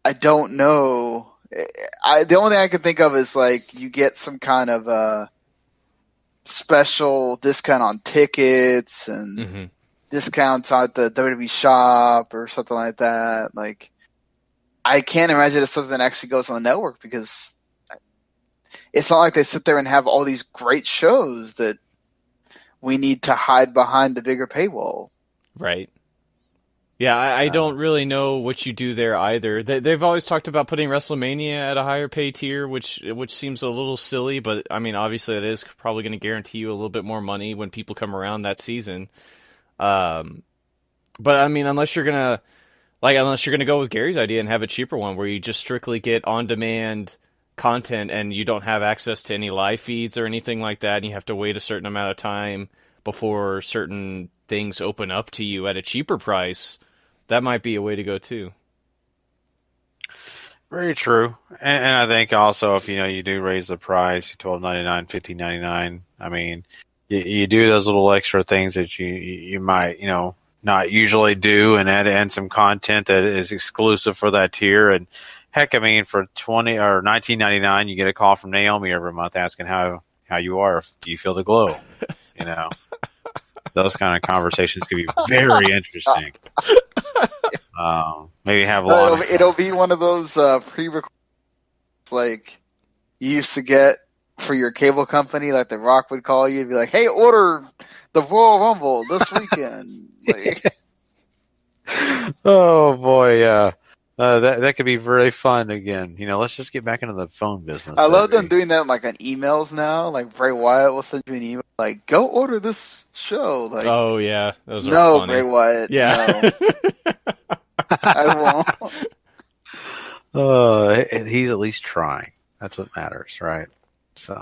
I don't know. The only thing I can think of is like you get some kind of special discount on tickets and discounts at the WWE shop or something like that. Like, I can't imagine it's something that actually goes on the network because it's not like they sit there and have all these great shows that we need to hide behind the bigger paywall. Right. Yeah, I don't really know what you do there either. They've always talked about putting WrestleMania at a higher pay tier, which seems a little silly, but I mean, obviously it is probably going to guarantee you a little bit more money when people come around that season. But I mean, unless you're gonna go with Gary's idea and have a cheaper one where you just strictly get on-demand content and you don't have access to any live feeds or anything like that, and you have to wait a certain amount of time before certain things open up to you at a cheaper price. That might be a way to go too. Very true, and I think also if you do raise the price, $12.99, $15.99. I mean, you do those little extra things that you might not usually do, and add in some content that is exclusive for that tier. And heck, I mean, for $20 or $19.99, you get a call from Naomi every month asking how you are, if you feel the glow. Those kind of conversations can be very interesting. Maybe have long. It'll be one of those pre-recorded like you used to get for your cable company. Like The Rock would call you and be like, "Hey, order the Royal Rumble this weekend." Like, oh boy, yeah. That could be very fun again. Let's just get back into the phone business. I love them doing that like on emails now. Like Bray Wyatt will send you an email like, "Go order this show." Like, oh yeah, those are no, funny. Bray Wyatt. Yeah, no. I won't. He's at least trying. That's what matters, right? So,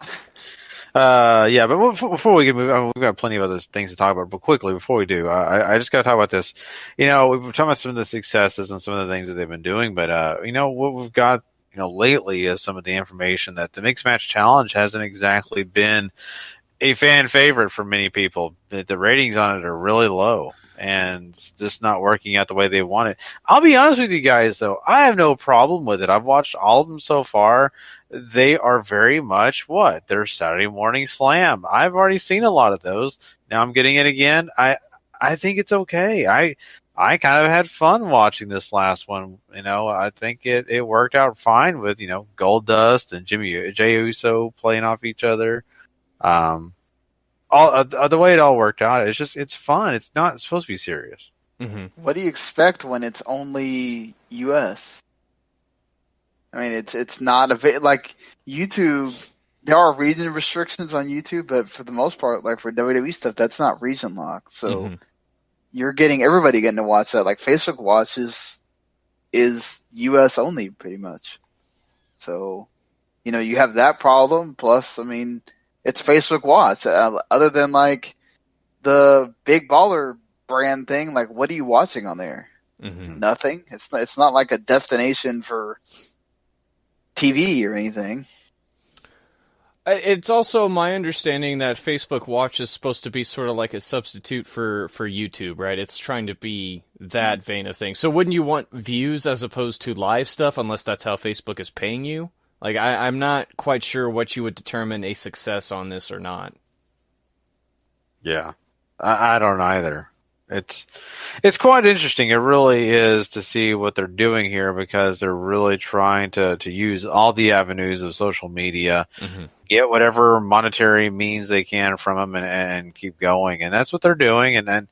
Yeah, but before we can move, I mean, we've got plenty of other things to talk about. But quickly, before we do, I just got to talk about this. We've been talking about some of the successes and some of the things that they've been doing. But what we've got, lately is some of the information that the Mixed Match Challenge hasn't exactly been a fan favorite for many people. The ratings on it are really low, and it's just not working out the way they want it. I'll be honest with you guys, though. I have no problem with it. I've watched all of them so far. They are very much their Saturday morning slam. I've already seen a lot of those. Now I'm getting it again. I think it's okay. I kind of had fun watching this last one. I think it worked out fine with, Goldust and Jey Uso playing off each other. All the way it all worked out, it's fun. It's not supposed to be serious. Mm-hmm. What do you expect when it's only U.S.? I mean, it's not like YouTube. There are region restrictions on YouTube, but for the most part, like for WWE stuff, that's not region locked. So you're getting everybody getting to watch that. Like Facebook Watch is U.S. only, pretty much. So you have that problem. Plus, I mean, it's Facebook Watch. Other than like the Big Baller brand thing, like what are you watching on there? Mm-hmm. Nothing. It's not like a destination for TV or anything. It's also my understanding that Facebook Watch is supposed to be sort of like a substitute for YouTube, right? It's trying to be that vein of thing. So wouldn't you want views as opposed to live stuff, unless that's how Facebook is paying you? Like, I'm not quite sure what you would determine a success on this or not. Yeah, I don't either. It's quite interesting. It really is to see what they're doing here, because they're really trying to use all the avenues of social media, get whatever monetary means they can from them, and keep going. And that's what they're doing. And then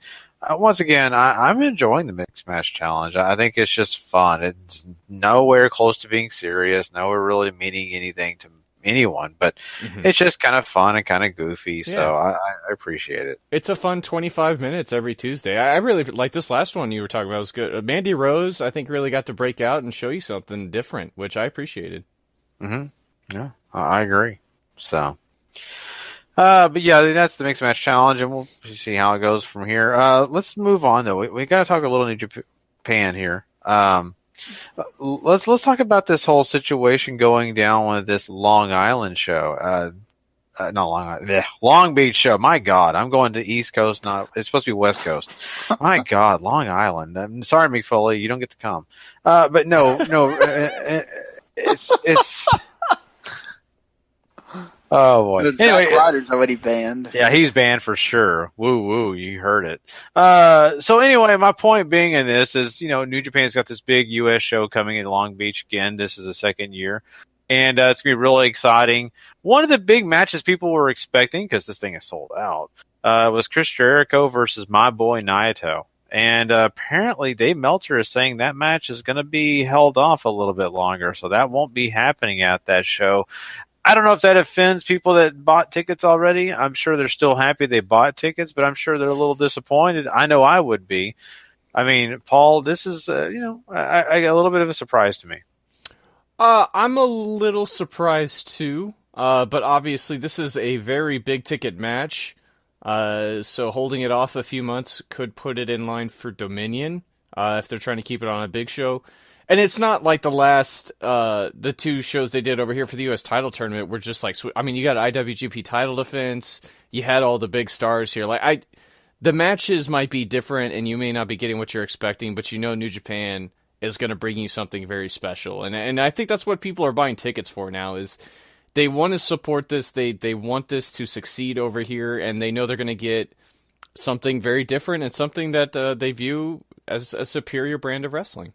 once again, I'm enjoying the Mixed Match Challenge. I think it's just fun. It's nowhere close to being serious, nowhere really meaning anything to anyone, but it's just kind of fun and kind of goofy. Yeah. So I appreciate it. It's a fun 25 minutes every Tuesday. I really like this last one you were talking about. It was good. Mandy Rose, I think, really got to break out and show you something different, which I appreciated. Yeah, I agree. So, but yeah, that's the Mixed Match Challenge, and we'll see how it goes from here. Let's move on, though. We got to talk a little New Japan here. Let's talk about this whole situation going down with this Long Island show. Not Long Island, Long Beach show. My God, I'm going to East Coast. It's supposed to be West Coast. My God, Long Island. I'm sorry, Mick Foley, you don't get to come. But no, it's. Oh boy. Anyway, Zack Ryder's already banned. Yeah, he's banned for sure. Woo woo, you heard it. So anyway, my point being in this is, New Japan's got this big U.S. show coming in Long Beach again. This is the second year, and it's gonna be really exciting. One of the big matches people were expecting, because this thing is sold out, was Chris Jericho versus my boy Naito. And apparently Dave Meltzer is saying that match is going to be held off a little bit longer, so that won't be happening at that show. I don't know if that offends people that bought tickets already. I'm sure they're still happy they bought tickets, but I'm sure they're a little disappointed. I know I would be. I mean, Paul, this is, I got a little bit of a surprise to me. I'm a little surprised too, but obviously this is a very big ticket match, so holding it off a few months could put it in line for Dominion, if they're trying to keep it on a big show. And it's not like the last, the two shows they did over here for the U.S. title tournament were just like, I mean, you got IWGP title defense, you had all the big stars here. Like, the matches might be different, and you may not be getting what you're expecting, but New Japan is going to bring you something very special. And I think that's what people are buying tickets for now, is they want to support this, they want this to succeed over here, and they know they're going to get something very different and something that they view as a superior brand of wrestling.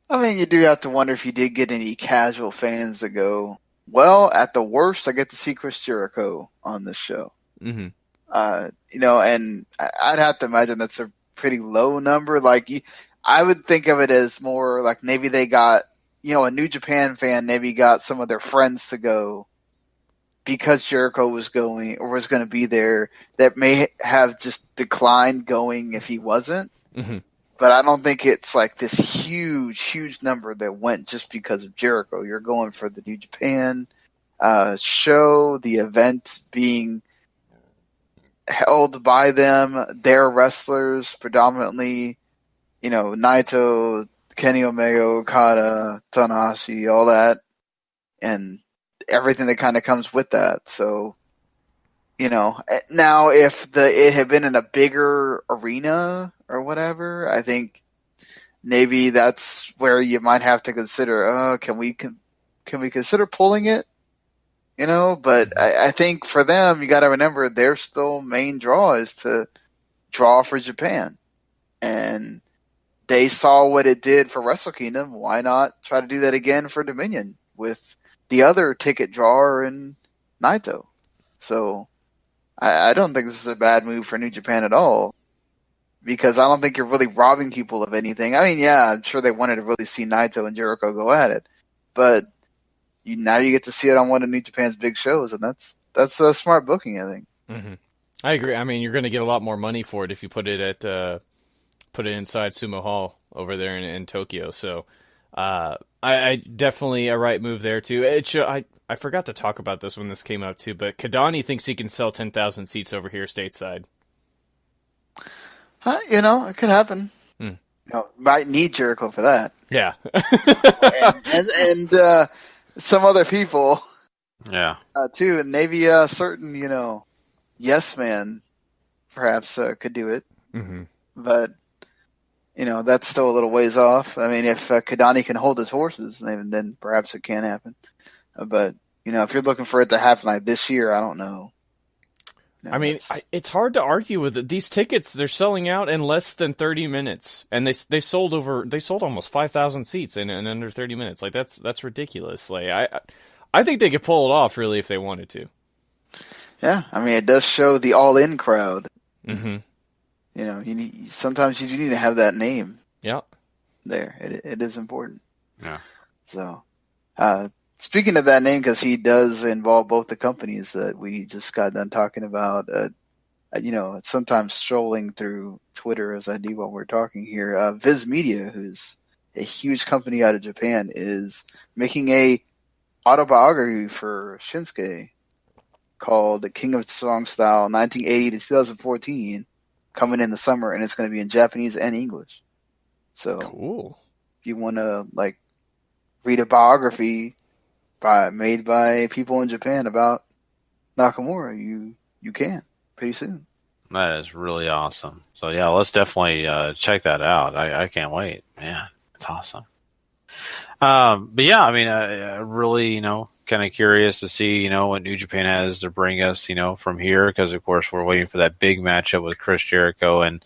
I mean, you do have to wonder if you did get any casual fans that go, well, at the worst, I get to see Chris Jericho on this show. Mm-hmm. And I'd have to imagine that's a pretty low number. Like, I would think of it as more like maybe they got, a New Japan fan maybe got some of their friends to go because Jericho was going or was going to be there, that may have just declined going if he wasn't. Mm-hmm. But I don't think it's like this huge, huge number that went just because of Jericho. You're going for the New Japan show, the event being held by them, their wrestlers predominantly, Naito, Kenny Omega, Okada, Tanahashi, all that, and everything that kind of comes with that. So, now if it had been in a bigger arena or whatever, I think maybe that's where you might have to consider, can we consider pulling it? But I think for them, you got to remember their still main draw is to draw for Japan. And they saw what it did for Wrestle Kingdom. Why not try to do that again for Dominion with the other ticket drawer in Naito? So I don't think this is a bad move for New Japan at all, because I don't think you're really robbing people of anything. I mean, yeah, I'm sure they wanted to really see Naito and Jericho go at it, but now you get to see it on one of New Japan's big shows, and that's a smart booking, I think. Mm-hmm. I agree. I mean, you're going to get a lot more money for it if you put it inside Sumo Hall over there in Tokyo. So, I definitely a right move there too. I forgot to talk about this when this came up too, but Kadani thinks he can sell 10,000 seats over here stateside. It could happen. Might need Jericho for that. Yeah, and some other people. Yeah. Too, and maybe certain yes man perhaps could do it. Mm-hmm. But that's still a little ways off. I mean, if Kadani can hold his horses, then perhaps it can happen. But if you're looking for it to happen like this year, I don't know. I mean, it's hard to argue with it. These tickets, they're selling out in less than 30 minutes, and they sold almost 5,000 seats in under 30 minutes. Like that's ridiculous. Like I think they could pull it off really if they wanted to. Yeah, I mean, it does show the all-in crowd. Mm-hmm. Sometimes you do need to have that name. Yeah. There, it is important. Yeah. So, speaking of that name, because he does involve both the companies that we just got done talking about, sometimes strolling through Twitter as I do while we're talking here, Viz Media, who's a huge company out of Japan, is making a autobiography for Shinsuke called The King of Strong Style 1980 to 2014, coming in the summer, and it's going to be in Japanese and English. So, cool. If you want to read a biography made by people in Japan about Nakamura, you can pretty soon. That is really awesome. So yeah, let's definitely check that out. I can't wait, man. It's awesome. But yeah, I mean, I really, kind of curious to see, what New Japan has to bring us, from here, because of course we're waiting for that big matchup with Chris Jericho and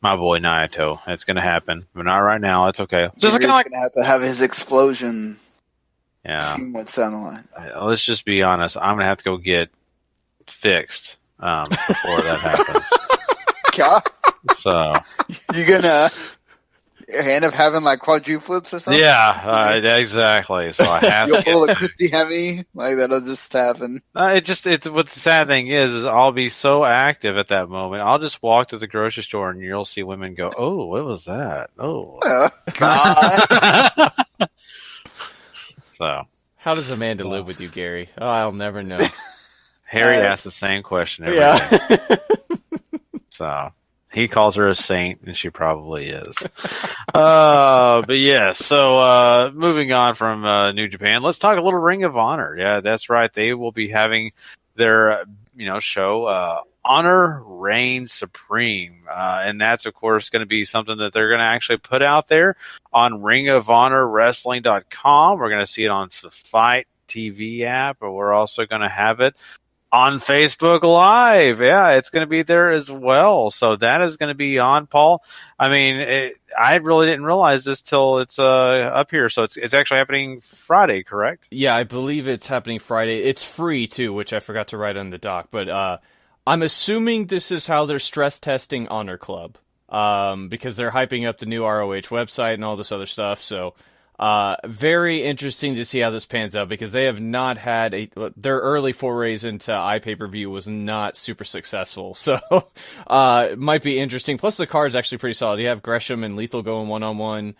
my boy Naito. It's going to happen, but not right now. It's okay. Just going to have his explosion. Yeah. A few months down the line. Let's just be honest. I'm going to have to go get fixed before that happens. God. So you're going to end up having quadruplets or something? Yeah, exactly. So I have to pull a Christy Hemme, that'll just happen. It's what the sad thing is I'll be so active at that moment. I'll just walk to the grocery store and you'll see women go, "Oh, what was that? Oh, God." So, how does Amanda live with you, Gary? Oh, I'll never know. Harry asks the same question every day. So he calls her a saint, and she probably is. But yeah, so moving on from New Japan, let's talk a little Ring of Honor. Yeah, that's right. They will be having their show Honor Reigns Supreme, and that's of course going to be something that they're going to actually put out there on ringofhonorwrestling.com. We're going to see it on the Fight TV app, but we're also going to have it on Facebook Live. Yeah, it's going to be there as well. So that is going to be on, Paul. I mean, I really didn't realize this till it's up here. So it's actually happening Friday, correct? Yeah, I believe it's happening Friday. It's free too, which I forgot to write on the doc. But I'm assuming this is how they're stress testing Honor Club, because they're hyping up the new ROH website and all this other stuff. So very interesting to see how this pans out, because they have not had their early forays into iPay-per-view was not super successful. So it might be interesting. Plus the card's actually pretty solid. You have Gresham and Lethal going one-on-one.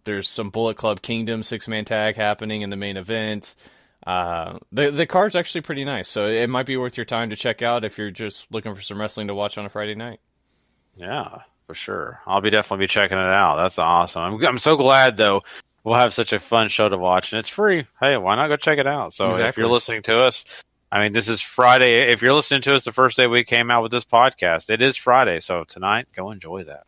There's some Bullet Club Kingdom 6-man tag happening in the main event. The card's actually pretty nice, so it might be worth your time to check out if you're just looking for some wrestling to watch on a Friday night. Yeah, for sure. I'll definitely be checking it out. That's awesome. I'm so glad though. We'll have such a fun show to watch, and it's free. Hey, why not go check it out? So if you're listening to us, I mean, this is Friday. If you're listening to us the first day we came out with this podcast, it is Friday. So tonight, go enjoy that.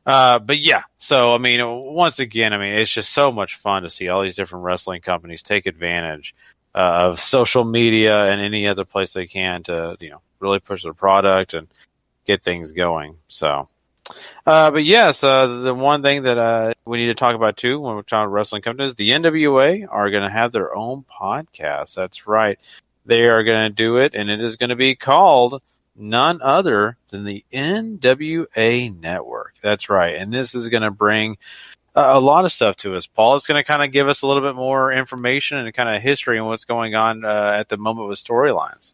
But yeah, so I mean, once again, I mean, it's just so much fun to see all these different wrestling companies take advantage of social media and any other place they can to, really push their product and get things going. So, but yes, the one thing that we need to talk about too when we're talking about wrestling companies, the NWA are going to have their own podcast. That's right. They are going to do it, and it is going to be called none other than the NWA Network. That's right. And this is going to bring a lot of stuff to us. Paul is going to kind of give us a little bit more information and kind of history on what's going on at the moment with storylines.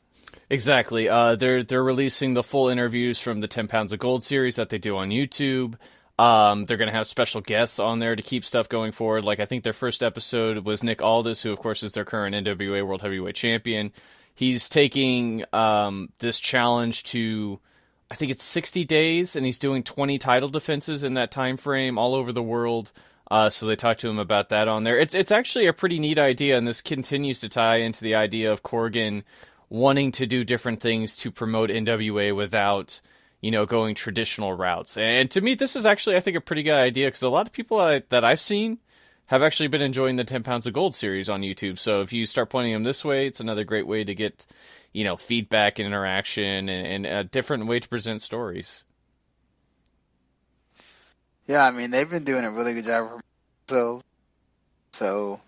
Exactly. They're releasing the full interviews from the 10 Pounds of Gold series that they do on YouTube. They're going to have special guests on there to keep stuff going forward. Like, I think their first episode was Nick Aldis, who, of course, is their current NWA World Heavyweight Champion. He's taking this challenge to, I think it's 60 days, and he's doing 20 title defenses in that time frame all over the world. So they talked to him about that on there. It's actually a pretty neat idea, and this continues to tie into the idea of Corgan wanting to do different things to promote NWA without, going traditional routes. And to me, this is actually, I think, a pretty good idea, because a lot of people that I've seen have actually been enjoying the 10 Pounds of Gold series on YouTube. So if you start pointing them this way, it's another great way to get, feedback and interaction and a different way to present stories. Yeah, I mean, they've been doing a really good job. So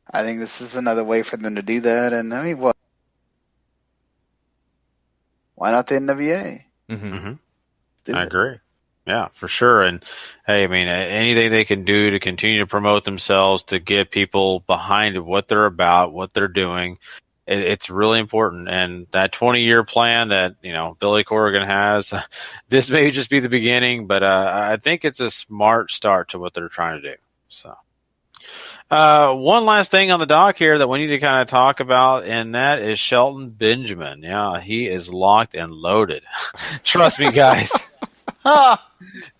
I think this is another way for them to do that. And I mean, why not the NWA? Mm-hmm. I agree. Yeah, for sure. And hey, I mean, anything they can do to continue to promote themselves, to get people behind what they're about, what they're doing, it's really important. And that 20-year plan that, Billy Corgan has, this may just be the beginning, but I think it's a smart start to what they're trying to do. So, one last thing on the dock here that we need to kind of talk about, and that is Shelton Benjamin. Yeah, he is locked and loaded. Trust me, guys. And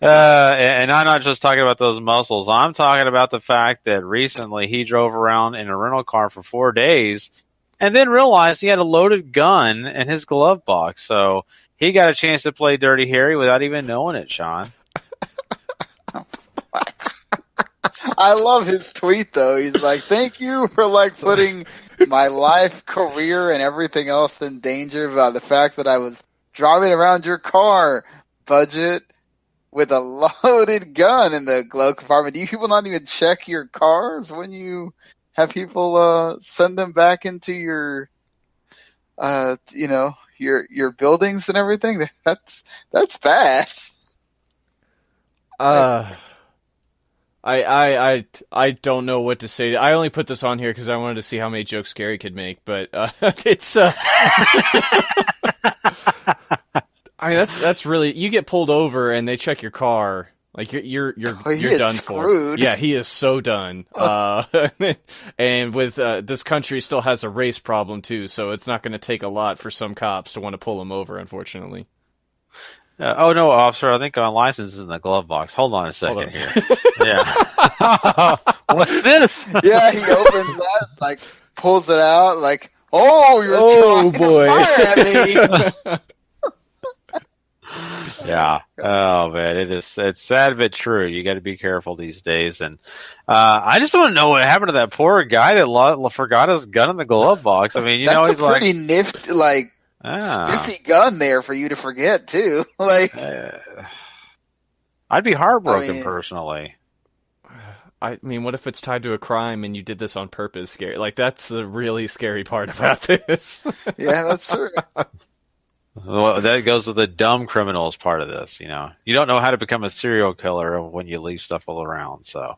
I'm not just talking about those muscles. I'm talking about the fact that recently he drove around in a rental car for 4 days and then realized he had a loaded gun in his glove box. So he got a chance to play Dirty Harry without even knowing it, Sean. What? I love his tweet, though. He's like, thank you for putting my life, career, and everything else in danger by the fact that I was driving around your car, budget, with a loaded gun in the glove compartment. Do you people not even check your cars when you have people send them back into your your buildings and everything? That's bad. I don't know what to say. I only put this on here because I wanted to see how many jokes Gary could make, but it's I mean, that's really, you get pulled over and they check your car, like you're done screwed. for. Yeah, he is so done. And with this country still has a race problem too, so it's not going to take a lot for some cops to want to pull him over, unfortunately. Oh no, officer! I think my license is in the glove box. Hold on a second here. Yeah. What's this? Yeah, he opens that, pulls it out, oh, you're trying to fire at me. Yeah. Oh man, it's sad but true. You got to be careful these days. And I just want to know what happened to that poor guy that forgot his gun in the glove box. I mean, that's he's a pretty nifty, spiffy gun there for you to forget too. I'd be heartbroken personally. I mean, what if it's tied to a crime and you did this on purpose, Scary? That's the really scary part about this. Yeah, that's true. Well, that goes to the dumb criminals part of this. You don't know how to become a serial killer when you leave stuff all around. So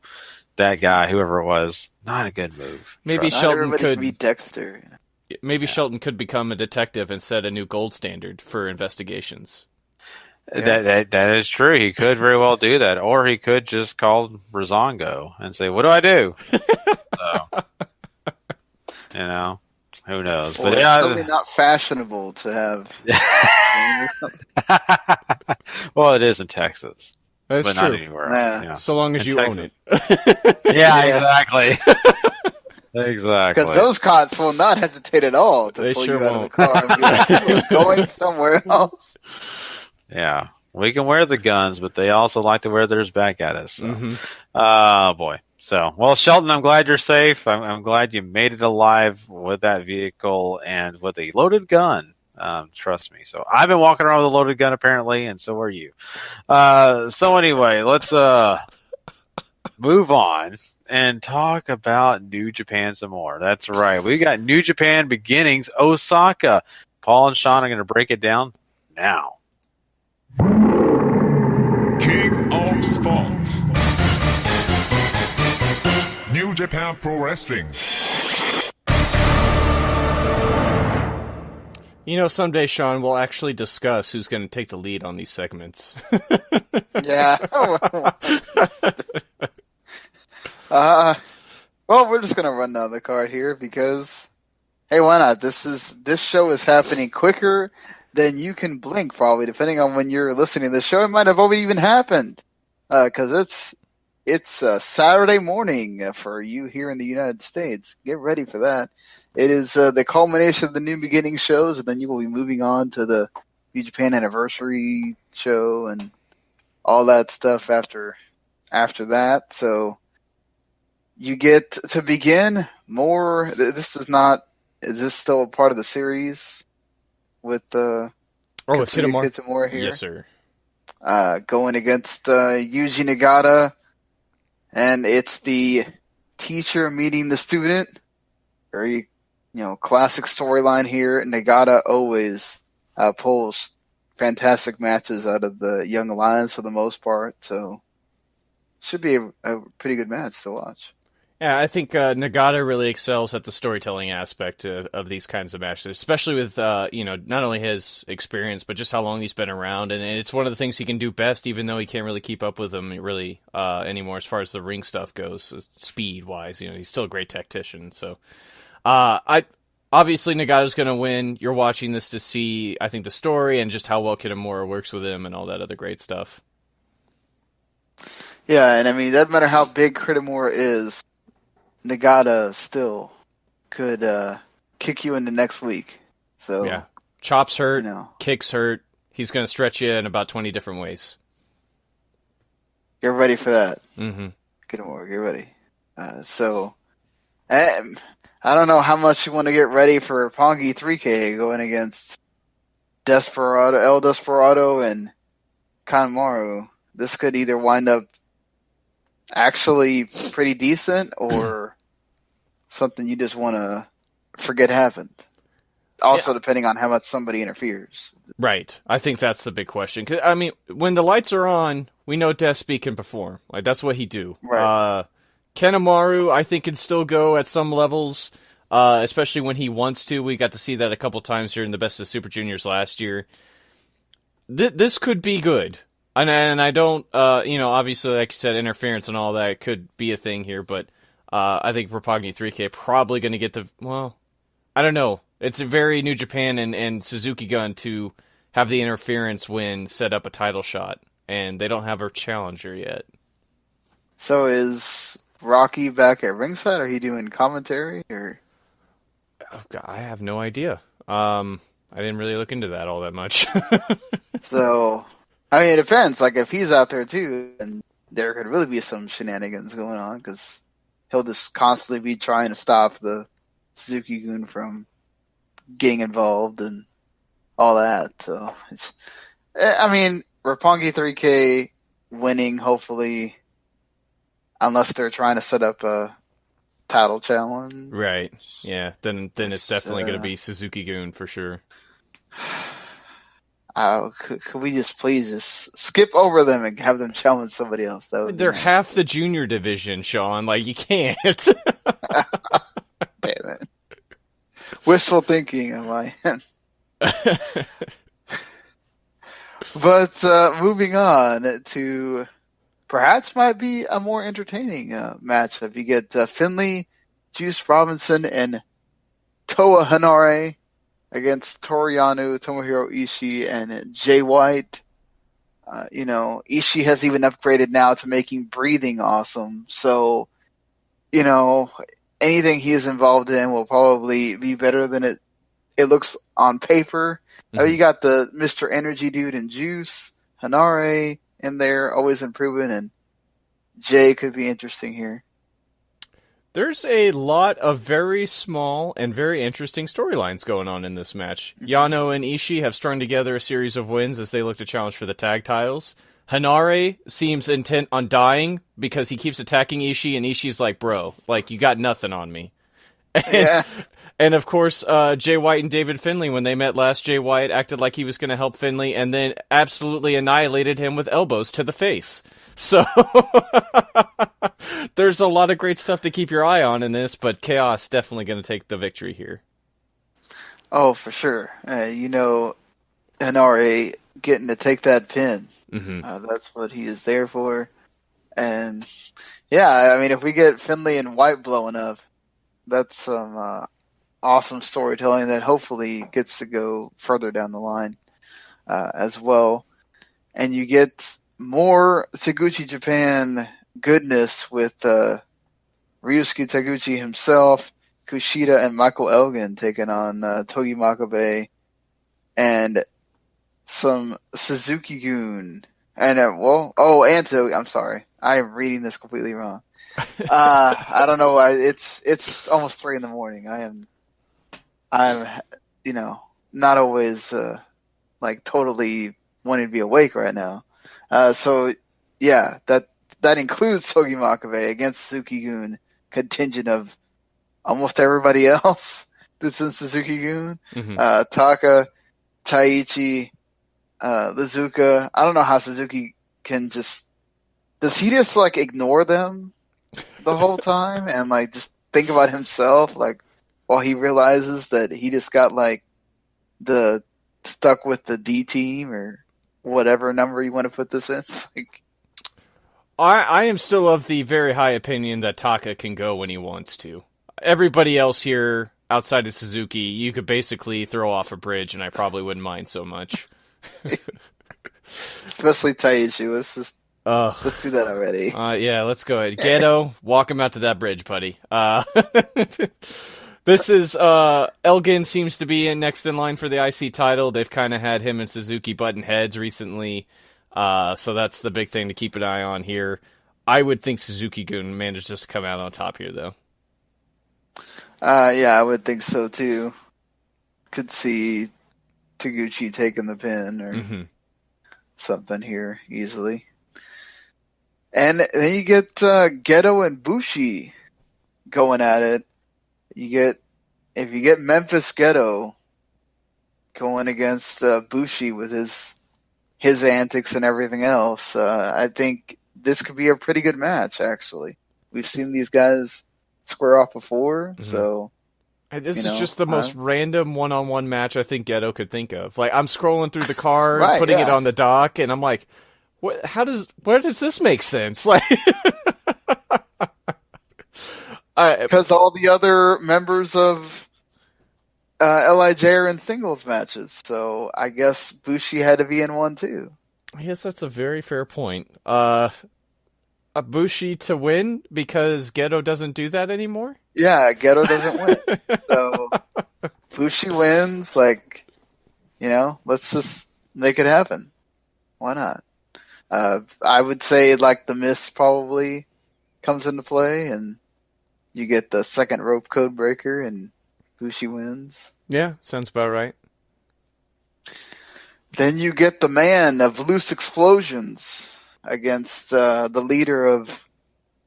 that guy, whoever it was, not a good move. Maybe Shelton could be Dexter. Maybe Shelton could become a detective and set a new gold standard for investigations. Yeah. That is true. He could very well do that, or he could just call Brazongo and say, "What do I do?" You know, who knows? Or But it's totally not fashionable to have. Well, it is in Texas. That's but true. Not anywhere. Yeah. So long as In you Texas. own it. Yeah, exactly. Exactly. Because those cops will not hesitate at all to They pull sure you out of the won't. car and be like, "You're going somewhere else." Yeah, we can wear the guns, but they also like to wear theirs back at us. So. Mhm. Oh, boy. So, well, Shelton, I'm glad you're safe. I'm glad you made it alive with that vehicle and with a loaded gun. Trust me. So I've been walking around with a loaded gun apparently, and so are you. So anyway, let's move on and talk about New Japan some more. That's right. We got New Japan Beginnings, Osaka. Paul and Sean are going to break it down now. King of Sport. New Japan Pro Wrestling. You know, someday, Sean, we'll actually discuss who's going to take the lead on these segments. Yeah. Well, we're just gonna run down the card here because, hey, why not? This show is happening quicker than you can blink, probably, depending on when you're listening to this show. It might have already even happened because it's Saturday morning for you here in the United States. Get ready for that. It is the culmination of the New Beginning shows, and then you will be moving on to the New Japan Anniversary show and all that stuff after that. So you get to begin more. This is not. Is this still a part of the series with with Kitamura here? Yes, sir. Going against Yuji Nagata, and it's the teacher meeting the student. Very, classic storyline here. Nagata always pulls fantastic matches out of the Young Lions for the most part, so should be a pretty good match to watch. Yeah, I think Nagata really excels at the storytelling aspect of these kinds of matches, especially with not only his experience, but just how long he's been around, and it's one of the things he can do best, even though he can't really keep up with them really anymore as far as the ring stuff goes, speed wise. He's still a great tactician. So, obviously Nagata's going to win. You're watching this to see, I think, the story and just how well Kitamura works with him and all that other great stuff. Yeah, and I mean, doesn't matter how big Kitamura is, Nagata still could kick you into next week. So yeah, chops hurt, kicks hurt. He's going to stretch you in about 20 different ways. Get ready for that. Mm-hmm. Kitamura, get ready. I don't know how much you want to get ready for Roppongi 3K going against El Desperado and Kanemaru. This could either wind up actually pretty decent or something you just want to forget happened. Also, depending on how much somebody interferes. Right. I think that's the big question. 'Cause, I mean, when the lights are on, we know Despy can perform. Like, that's what he do. Right. Kanemaru, I think, can still go at some levels, especially when he wants to. We got to see that a couple times here in the Best of Super Juniors last year. This could be good. And I don't, obviously, like you said, interference and all that could be a thing here, but I think Roppongi 3K probably going to get I don't know. It's a very New Japan and Suzuki Gun to have the interference win set up a title shot, and they don't have a challenger yet. So is Rocky back at ringside? Are he doing commentary? Or Oh, God, I have no idea. I didn't really look into that all that much. So, I mean, it depends. Like, if he's out there too, then there could really be some shenanigans going on because he'll just constantly be trying to stop the Suzuki-gun from getting involved and all that. So, Roppongi 3K winning, hopefully, unless they're trying to set up a title challenge. Right. Yeah. Then it's definitely going to be Suzuki-gun for sure. Could we just please just skip over them and have them challenge somebody else? They're half the junior division, Sean. Like, you can't. Damn it. Wishful thinking on my end. But moving on to perhaps might be a more entertaining matchup. You get Finley, Juice Robinson, and Toa Hanare against Toriano, Tomohiro Ishii, and Jay White. Ishii has even upgraded now to making breathing awesome. So, anything he is involved in will probably be better than it looks on paper. Mm-hmm. You got the Mr. Energy dude and Juice, Hanare in there, always improving, and Jay could be interesting here. There's a lot of very small and very interesting storylines going on in this match. Yano and Ishii have strung together a series of wins as they look to challenge for the tag titles. Hanare seems intent on dying because he keeps attacking Ishii, and Ishii's like, bro, like, you got nothing on me. Yeah. And of course, Jay White and David Finlay, when they met last, Jay White acted like he was going to help Finlay and then absolutely annihilated him with elbows to the face. So there's a lot of great stuff to keep your eye on in this, but Chaos definitely going to take the victory here. Oh, for sure. Hanare getting to take that pin. Mm-hmm. That's what he is there for. And, yeah, I mean, if we get Finlay and White blowing up, that's some awesome storytelling that hopefully gets to go further down the line as well. And you get more Taguchi Japan goodness with Ryusuke Taguchi himself, Kushida, and Michael Elgin taking on Togi Makabe, and some Suzuki-gun. And, I'm sorry. I am reading this completely wrong. I don't know why. It's almost 3 a.m. I'm not always totally wanting to be awake right now. So yeah, that includes Togi Makabe against Suzuki-gun contingent of almost everybody else that's in Suzuki-gun. Mm-hmm. Taka, Taichi, Lizuka. I don't know how Suzuki can does he just ignore them the whole time and just think about himself while he realizes that he just got stuck with the D team or whatever number you want to put this in. I am still of the very high opinion that Taka can go when he wants to. Everybody else here outside of Suzuki, you could basically throw off a bridge and I probably wouldn't mind so much. Especially Taichi. Let's do that already. Yeah, let's go ahead. Gedo, walk him out to that bridge, buddy. This is, Elgin seems to be next in line for the IC title. They've kind of had him and Suzuki button heads recently. So that's the big thing to keep an eye on here. I would think Suzuki-gun manages to come out on top here, though. Yeah, I would think so, too. Could see Taguchi taking the pin or something here easily. And then you get Gedo and Bushi going at it. If you get Memphis Gedo going against Bushi with his antics and everything else, I think this could be a pretty good match, actually. We've seen these guys square off before, so... This is just the most random one-on-one match I think Gedo could think of. I'm scrolling through the card, putting it on the dock, and I'm like, where does this make sense? Because all the other members of LIJ are in singles matches, so I guess Bushi had to be in one too. I guess that's a very fair point. A Bushi to win because Gedo doesn't do that anymore? Yeah, Gedo doesn't win. So Bushi wins, let's just make it happen. Why not? I would say the Mist probably comes into play and you get the second rope code breaker and Bushi wins. Yeah, sounds about right. Then you get the man of Loose Explosions against the leader of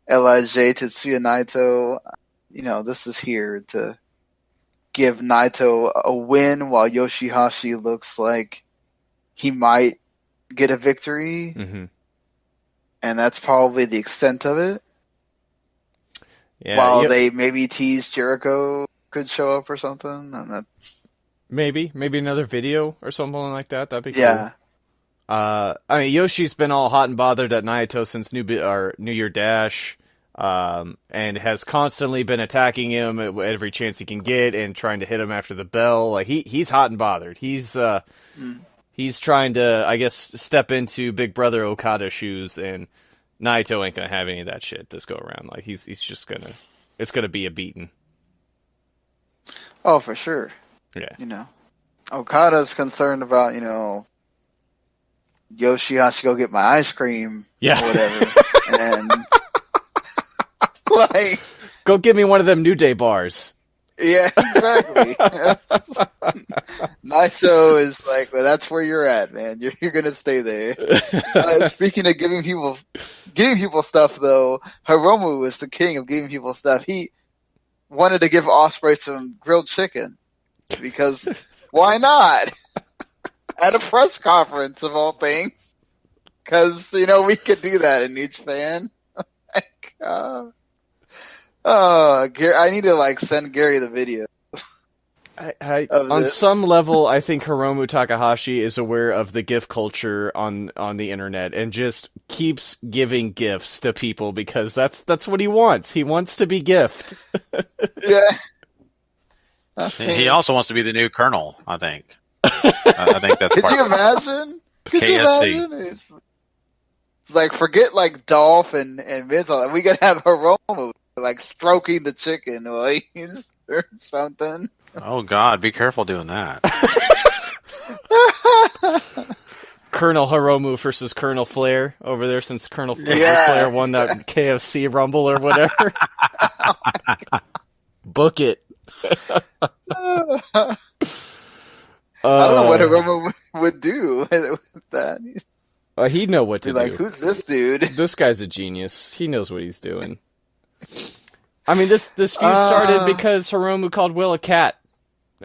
LIJ, Tetsuya Naito. This is here to give Naito a win while Yoshihashi looks like he might get a victory. Mm-hmm. And that's probably the extent of it. Yeah, while they maybe tease Jericho could show up or something. And that... Maybe another video or something like that. That'd be cool. Yeah. Yoshi's been all hot and bothered at Naito since New Year Dash. and has constantly been attacking him at every chance he can get and trying to hit him after the bell. Like he's hot and bothered. He's trying to, I guess, step into Big Brother Okada's shoes, and Naito ain't gonna have any of that shit this go around. Like he's just it's gonna be a beating. Oh, for sure. Yeah. Okada's concerned about, Yoshi has to go get my ice cream or whatever. And like, go give me one of them New Day bars. Yeah, exactly. Naito is like, well, that's where you're at, man. You're gonna stay there. Speaking of giving people stuff, though, Hiromu is the king of giving people stuff. He wanted to give Ospreay some grilled chicken because why not? At a press conference of all things, because we could do that in each fan. I need to send Gary the video. On some level, I think Hiromu Takahashi is aware of the gift culture on the internet and just keeps giving gifts to people because that's what he wants. He wants to be gift. Yeah. He also wants to be the new Colonel, I think. I think that's. Could you imagine? KFC. It's like, forget Dolph and Miz. We could have Hiromu stroking the chicken or something. Oh God, be careful doing that. Colonel Hiromu versus Colonel Flair over there, since Colonel Flair won that KFC Rumble or whatever. Book it. I don't know what Hiromu would do with that. He'd know what to do. Who's this dude? This guy's a genius. He knows what he's doing. I mean, this feud started because Hiromu called Will a cat,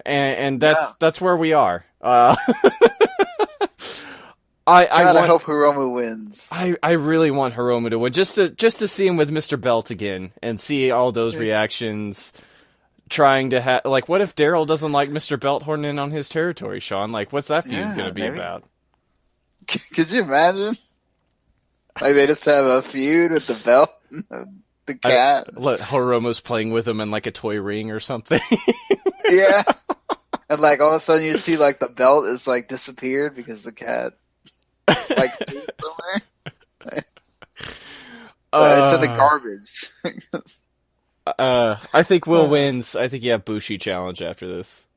and that's where we are. I hope Hiromu wins. I really want Hiromu to win, just to see him with Mr. Belt again and see all those reactions. Trying to have what if Daryl doesn't like Mr. Belt horning in on his territory, Sean? What's that feud going to be about? Could you imagine? They just have a feud with the belt, the cat. Hiromu's playing with him in a toy ring or something. Yeah, and all of a sudden you see the belt is disappeared because the cat somewhere. It's in the garbage. I think Will wins. I think you have Bushi challenge after this.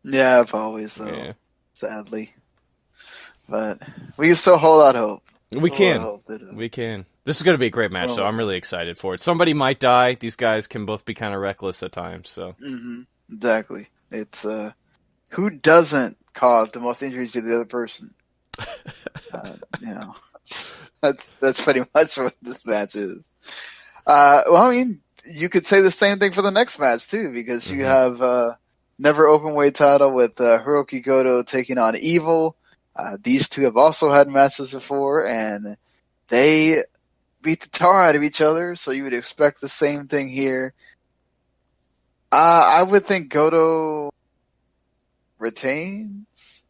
Yeah, probably so. Yeah. Sadly, but we can still hold out hope. We can. This is going to be a great match, so I'm really excited for it. Somebody might die. These guys can both be kind of reckless at times. So exactly, it's who doesn't cause the most injuries to the other person? That's pretty much what this match is. Well, I mean, you could say the same thing for the next match too, because you have never openweight title with Hiroki Goto taking on Evil. These two have also had matches before, and they beat the tar out of each other. So you would expect the same thing here. I would think Goto retains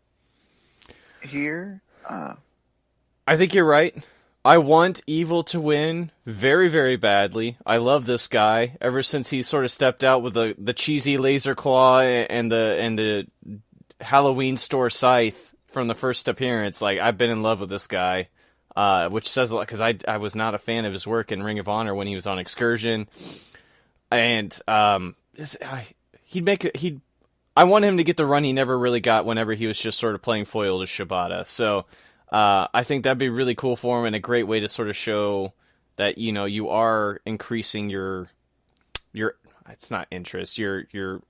here. I think you're right. I want Evil to win very, very badly. I love this guy ever since he sort of stepped out with the cheesy laser claw and the Halloween store scythe from the first appearance. I've been in love with this guy, which says a lot because I was not a fan of his work in Ring of Honor when he was on Excursion, and I want him to get the run he never really got whenever he was just sort of playing foil to Shibata. So. I think that'd be really cool for him and a great way to sort of show that, you are increasing your it's not interest, your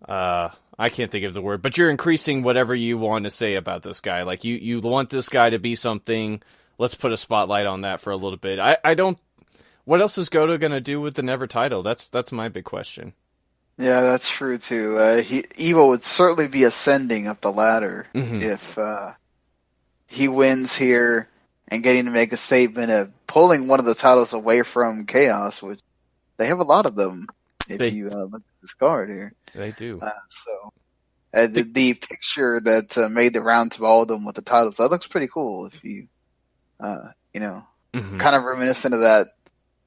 I can't think of the word, but you're increasing whatever you want to say about this guy. You want this guy to be something. Let's put a spotlight on that for a little bit. What else is Goto going to do with the Never title? That's my big question. Yeah, that's true too. Evil would certainly be ascending up the ladder if, he wins here and getting to make a statement of pulling one of the titles away from Chaos, which they have a lot of them. If you look at this card here, they do. The picture that made the rounds of all of them with the titles, that looks pretty cool. If you, kind of reminiscent of that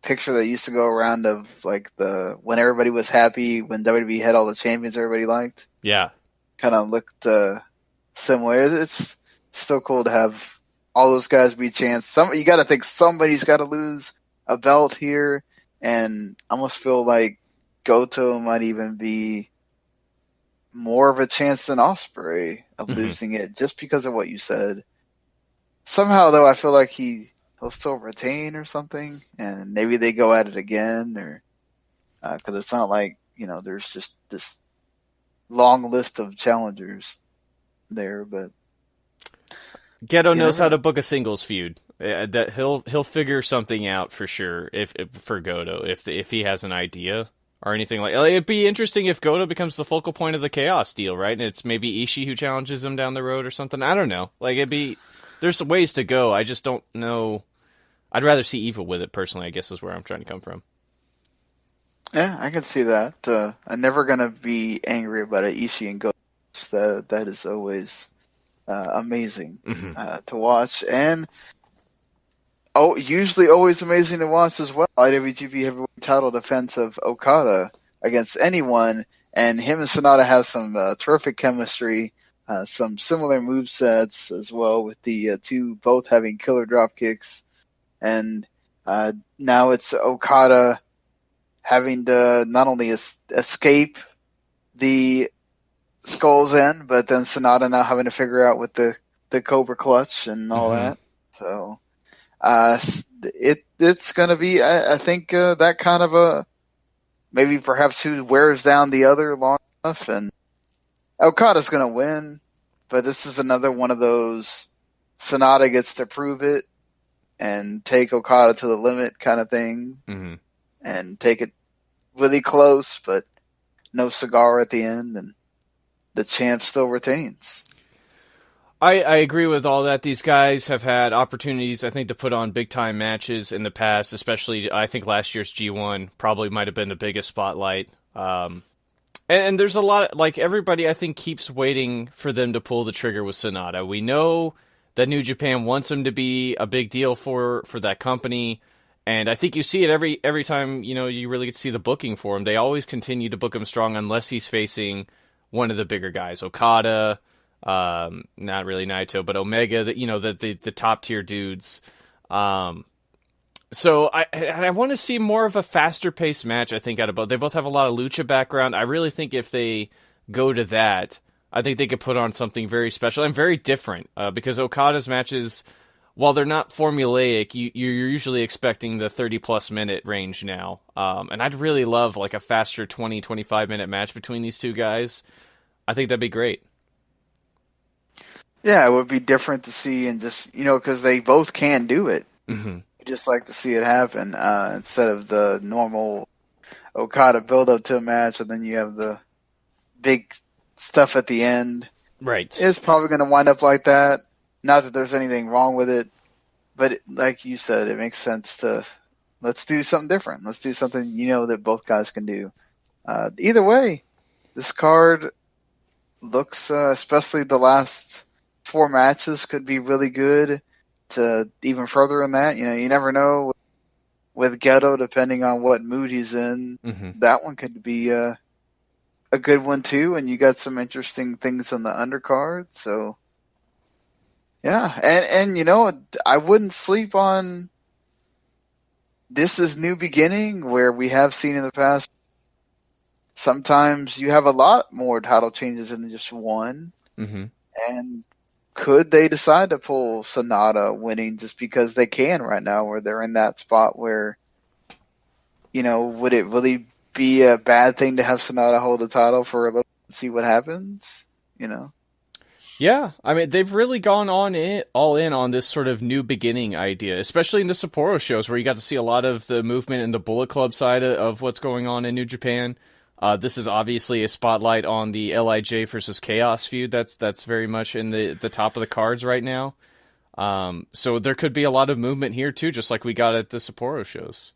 picture that used to go around of like when everybody was happy when WWE had all the champions everybody liked. Yeah. Kind of looked similar. It's still cool to have all those guys be champs. You got to think somebody's got to lose a belt here, and I almost feel like Goto might even be more of a chance than Ospreay of losing it, just because of what you said. Somehow, though, I feel like he'll still retain or something, and maybe they go at it again, or because it's not like there's just this long list of challengers there. But Geto knows how to book a singles feud. That he'll figure something out for sure. If for Goto, if he has an idea or anything it'd be interesting if Goto becomes the focal point of the Chaos deal, right? And it's maybe Ishii who challenges him down the road or something. I don't know. There's ways to go. I just don't know. I'd rather see Evil with it personally, I guess is where I'm trying to come from. Yeah, I can see that. I'm never gonna be angry about it. Ishii and Goto, that is always amazing to watch, and usually always amazing to watch as well. IWGP Heavyweight Title defense of Okada against anyone, and him and Sonata have some terrific chemistry, some similar move sets as well, with the two both having killer drop kicks, and now it's Okada having to not only escape the Skull's End, but then Sonata now having to figure out with the Cobra Clutch and all that. So it's going to be, I think, that kind of a maybe perhaps who wears down the other long enough, and Okada's going to win, but this is another one of those Sonata gets to prove it and take Okada to the limit kind of thing, and take it really close, but no cigar at the end, and the champ still retains. I agree with all that. These guys have had opportunities, I think, to put on big-time matches in the past, especially, I think, last year's G1 probably might have been the biggest spotlight. And there's a lot, everybody, I think, keeps waiting for them to pull the trigger with Sonata. We know that New Japan wants him to be a big deal for that company, and I think you see it every time, you really get to see the booking for him. They always continue to book him strong unless he's facing one of the bigger guys, Okada, not really Naito, but Omega, the top tier dudes. So I want to see more of a faster paced match, I think, out of both. They both have a lot of lucha background. I really think if they go to that, I think they could put on something very special and very different, because Okada's matches, while they're not formulaic, you're usually expecting the 30-plus minute range now. And I'd really love a faster 20, 25-minute match between these two guys. I think that'd be great. Yeah, it would be different to see, and just, because they both can do it. Just like to see it happen, instead of the normal Okada build-up to a match, and then you have the big stuff at the end. Right. It's probably going to wind up like that. Not that there's anything wrong with it, but like you said, it makes sense to let's do something different. Let's do something that both guys can do. Either way, this card looks, especially the last 4 matches, could be really good. To even further in that, you never know with Geto, depending on what mood he's in. That one could be a good one too, and you got some interesting things on the undercard. So yeah, and I wouldn't sleep on this is New Beginning, where we have seen in the past sometimes you have a lot more title changes than just one, and could they decide to pull Sonata winning just because they can right now, where they're in that spot where, would it really be a bad thing to have Sonata hold the title for a little and see what happens? Yeah, I mean, they've really gone all in on this sort of new beginning idea, especially in the Sapporo shows where you got to see a lot of the movement in the Bullet Club side of what's going on in New Japan. This is obviously a spotlight on the LIJ versus Chaos feud. That's very much in the top of the cards right now. So there could be a lot of movement here too, just like we got at the Sapporo shows.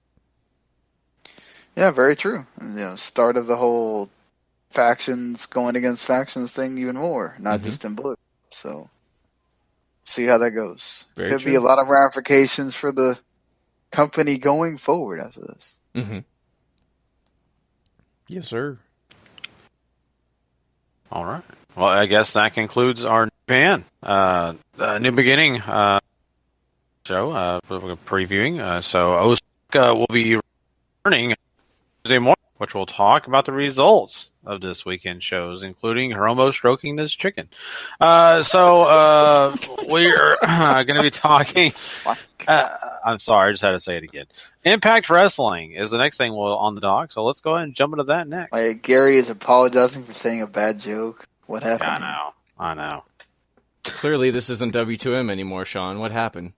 Yeah, very true. And, start of the whole factions going against factions thing even more, not just in Bullet. So see how that goes. Very could true. be a lot of ramifications for the company going forward after this. Mm-hmm. Yes, sir. All right. Well, I guess that concludes our Japan New Beginning show. We're previewing. So Osaka will be returning Tuesday morning, which will talk about the results of this weekend shows, including Hiromo stroking this chicken. So we're going to be talking. I'm sorry, I just had to say it again. Impact Wrestling is the next thing on the dock, so let's go ahead and jump into that next. Gary is apologizing for saying a bad joke. What happened? I know. Clearly, this isn't W2M anymore, Sean. What happened?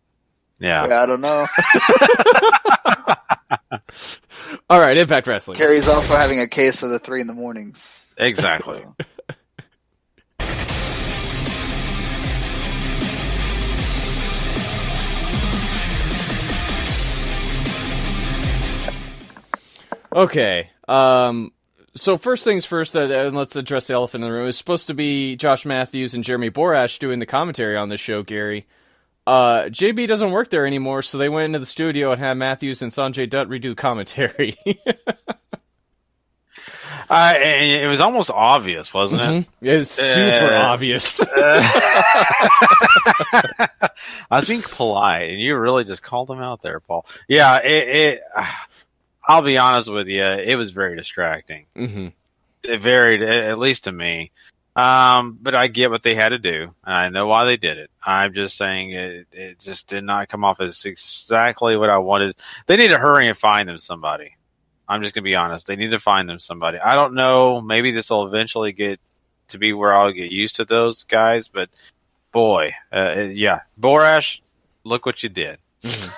Yeah, I don't know. All right, Impact Wrestling. Gary's also having a case of the 3 in the mornings. Exactly. Okay. So first things first, and let's address the elephant in the room. It's supposed to be Josh Matthews and Jeremy Borash doing the commentary on this show, Gary. JB doesn't work there anymore, so they went into the studio and had Matthews and Sanjay Dutt redo commentary. It was almost obvious, wasn't it? It was super obvious. I was being polite, and you really just called him out there, Paul. Yeah, I'll be honest with you, it was very distracting. Mm-hmm. It varied, at least to me. But I get what they had to do. I know why they did it. I'm just saying it just did not come off as exactly what I wanted. They need to hurry and find them somebody. I'm just going to be honest. They need to find them somebody. I don't know. Maybe this will eventually get to be where I'll get used to those guys. But, boy, Borash, look what you did. Mm-hmm.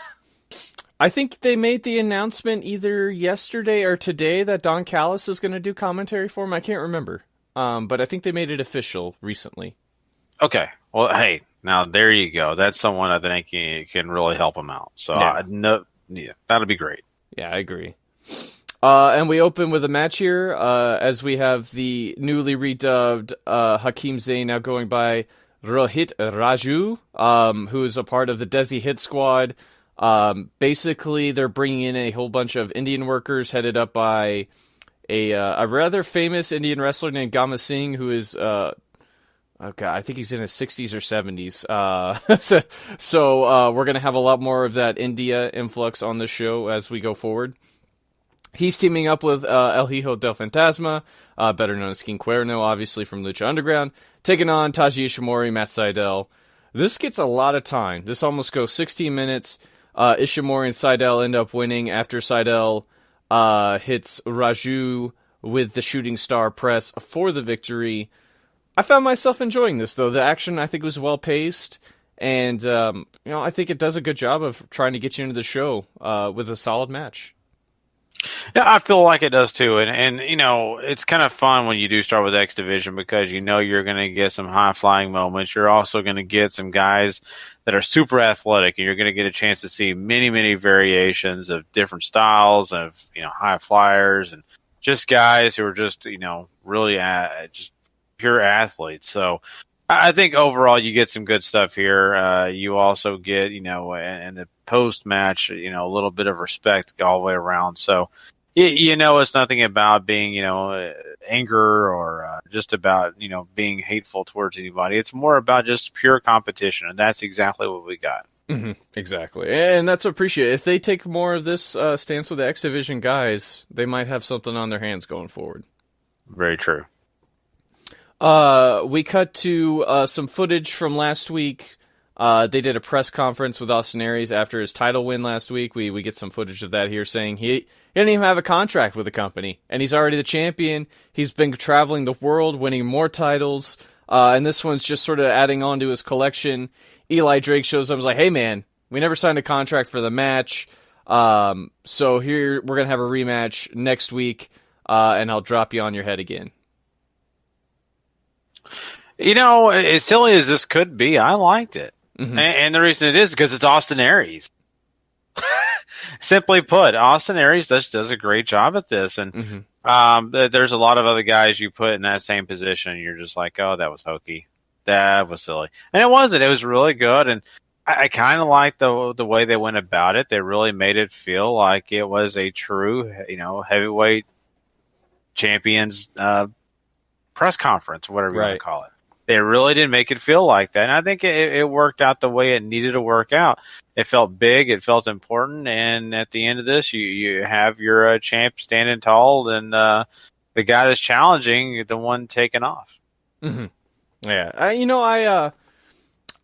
I think they made the announcement either yesterday or today that Don Callis is going to do commentary for him. I can't remember. But I think they made it official recently. Okay. Well, hey, now there you go. That's someone I think can really help him out. So, that'll be great. Yeah, I agree. And we open with a match here as we have the newly redubbed Hakeem Zayn now going by Rohit Raju, who is a part of the Desi Hit Squad. Basically, they're bringing in a whole bunch of Indian workers headed up by a rather famous Indian wrestler named Gama Singh, who is, I think he's in his 60s or 70s. So we're going to have a lot more of that India influx on the show as we go forward. He's teaming up with El Hijo del Fantasma, better known as King Cuerno, obviously from Lucha Underground, taking on Taji Ishimori, Matt Sydal. This gets a lot of time. This almost goes 16 minutes. Ishimori and Sydal end up winning after Sydal hits Raju with the shooting star press for the victory. I found myself enjoying this, though. The action, I think, was well-paced, and I think it does a good job of trying to get you into the show with a solid match. Yeah, I feel like it does too, and it's kind of fun when you do start with X Division because you're going to get some high flying moments. You're also going to get some guys that are super athletic, and you're going to get a chance to see many variations of different styles of high flyers and just guys who are just really just pure athletes. So I think overall you get some good stuff here. You also get in the post match a little bit of respect all the way around. So it's nothing about being anger or just about being hateful towards anybody. It's more about just pure competition, and that's exactly what we got. Mm-hmm. Exactly, and that's appreciated. If they take more of this stance with the X Division guys, they might have something on their hands going forward. Very true. We cut to some footage from last week. They did a press conference with Austin Aries after his title win last week. We get some footage of that here, saying he didn't even have a contract with the company, and he's already the champion. He's been traveling the world, winning more titles, and this one's just sort of adding on to his collection. Eli Drake shows up and is like, hey man, we never signed a contract for the match, so here we're going to have a rematch next week, and I'll drop you on your head again. As silly as this could be, I liked it. Mm-hmm. And the reason it is because it's Austin Aries. Simply put, Austin Aries does a great job at this. And there's a lot of other guys you put in that same position, and you're just like, oh, that was hokey. That was silly. And it wasn't. It was really good. And, I kind of like the way they went about it. They really made it feel like it was a true, heavyweight champions press conference, whatever you want to call it. They really didn't make it feel like that, and I think it worked out the way it needed to work out. It felt big, it felt important, and at the end of this, you have your champ standing tall, and the guy that's challenging, the one taking off. Mm-hmm. Yeah, I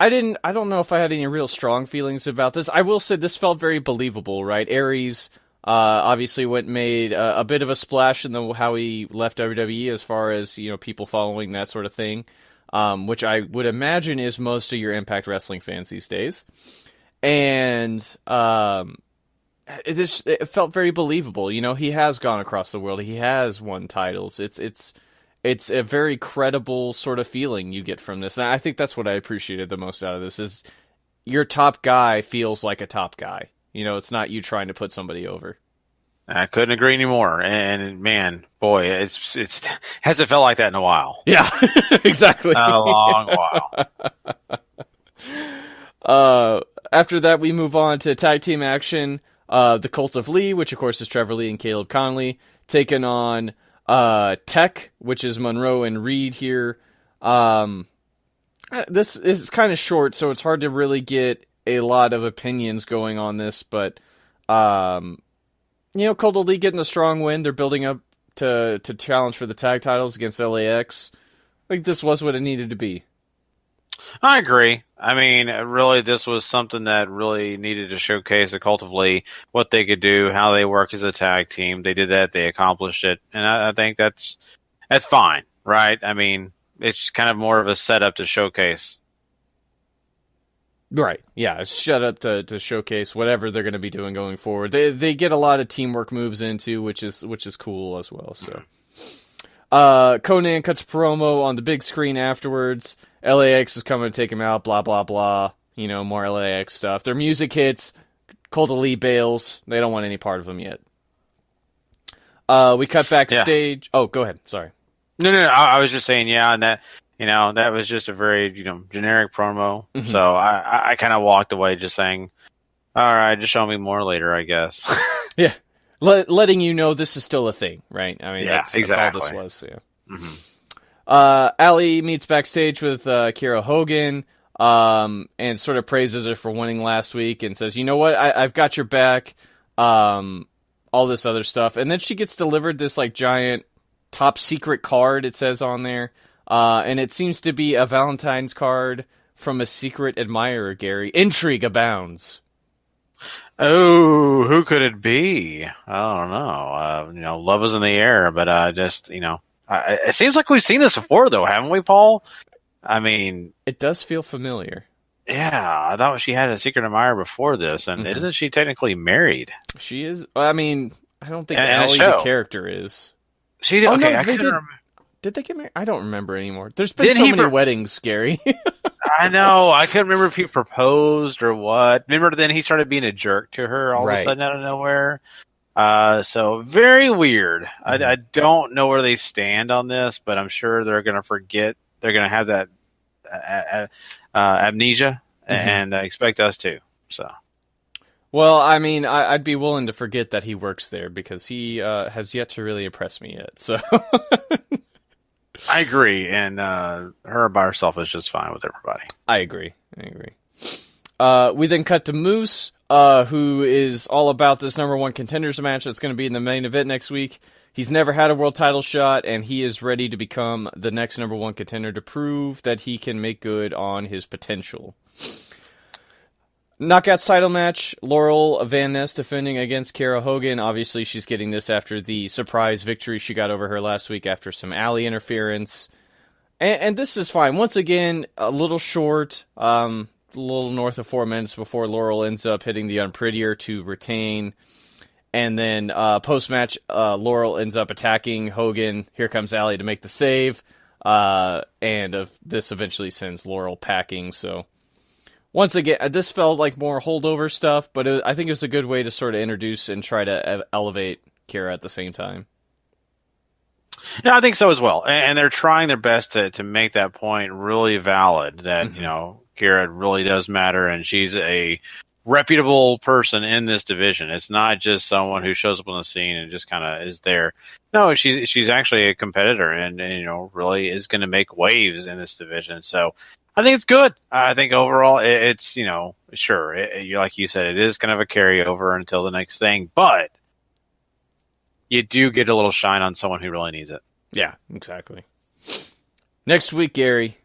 don't know if I had any real strong feelings about this. I will say this felt very believable, right? Aries obviously made a bit of a splash in how he left WWE as far as, people following that sort of thing, which I would imagine is most of your Impact Wrestling fans these days. And it felt very believable. He has gone across the world. He has won titles. It's a very credible sort of feeling you get from this. And I think that's what I appreciated the most out of this is your top guy feels like a top guy. It's not you trying to put somebody over. I couldn't agree anymore. And man, boy, it's hasn't felt like that in a while. Yeah, exactly. A long while. After that, we move on to tag team action. The Cult of Lee, which of course is Trevor Lee and Caleb Conley, taking on Tech, which is Monroe and Reed here. This is kind of short, so it's hard to really get a lot of opinions going on this, but Cult of Lee getting a strong win. They're building up to challenge for the tag titles against LAX. I think this was what it needed to be. I agree. I mean, really, this was something that really needed to showcase the Cult of Lee, what they could do, how they work as a tag team. They did that. They accomplished it. And I think that's fine, right? I mean, it's just kind of more of a setup to showcase. Right. Yeah. It's set up to showcase whatever they're going to be doing going forward. They get a lot of teamwork moves into, which is cool as well. So, Conan cuts promo on the big screen afterwards. LAX is coming to take him out. Blah blah blah. More LAX stuff. Their music hits. Cult of Lee bails. They don't want any part of them yet. We cut backstage. Yeah. Oh, go ahead. Sorry. No. I was just saying, yeah, and that. That was just a very, generic promo. Mm-hmm. So I kind of walked away just saying, all right, just show me more later, I guess. Yeah. Letting you know this is still a thing, right? I mean, yeah, exactly. That's all this was. Yeah. Mm-hmm. Allie meets backstage with Kiera Hogan and sort of praises her for winning last week and says, you know what, I've got your back, all this other stuff. And then she gets delivered this, giant top secret card, it says on there. And it seems to be a Valentine's card from a secret admirer, Gary. Intrigue abounds. Oh, who could it be? I don't know. Love is in the air, but it seems like we've seen this before, though, haven't we, Paul? I mean... It does feel familiar. Yeah, I thought she had a secret admirer before this, and isn't she technically married? She is. I mean, I don't think Allie, the character, is. She did. Okay, I couldn't remember. Did they get married? I don't remember anymore. There's been so many weddings, Gary. I know. I couldn't remember if he proposed or what. Remember, then he started being a jerk to her all of a sudden out of nowhere. So very weird. Mm-hmm. I don't know where they stand on this, but I'm sure they're going to forget. They're going to have that amnesia, and expect us to. So. Well, I mean, I'd be willing to forget that he works there because he has yet to really impress me yet. So. I agree, and her by herself is just fine with everybody. I agree. We then cut to Moose, who is all about this number one contenders match that's going to be in the main event next week. He's never had a world title shot, and he is ready to become the next number one contender to prove that he can make good on his potential. Knockouts title match, Laurel Van Ness defending against Kiera Hogan. Obviously, she's getting this after the surprise victory she got over her last week after some Allie interference. And this is fine. Once again, a little short, a little north of 4 minutes before Laurel ends up hitting the Unprettier to retain. And then post-match, Laurel ends up attacking Hogan. Here comes Allie to make the save. And this eventually sends Laurel packing, so... Once again, this felt like more holdover stuff, but I think it was a good way to sort of introduce and try to elevate Kiera at the same time. Yeah, I think so as well. And they're trying their best to make that point really valid that, Akira really does matter, and she's a reputable person in this division. It's not just someone who shows up on the scene and just kind of is there. No, she's actually a competitor, and really is going to make waves in this division. So I think it's good. I think overall it's sure, like you said, it is kind of a carryover until the next thing, but you do get a little shine on someone who really needs it. Yeah, exactly. Next week, Gary,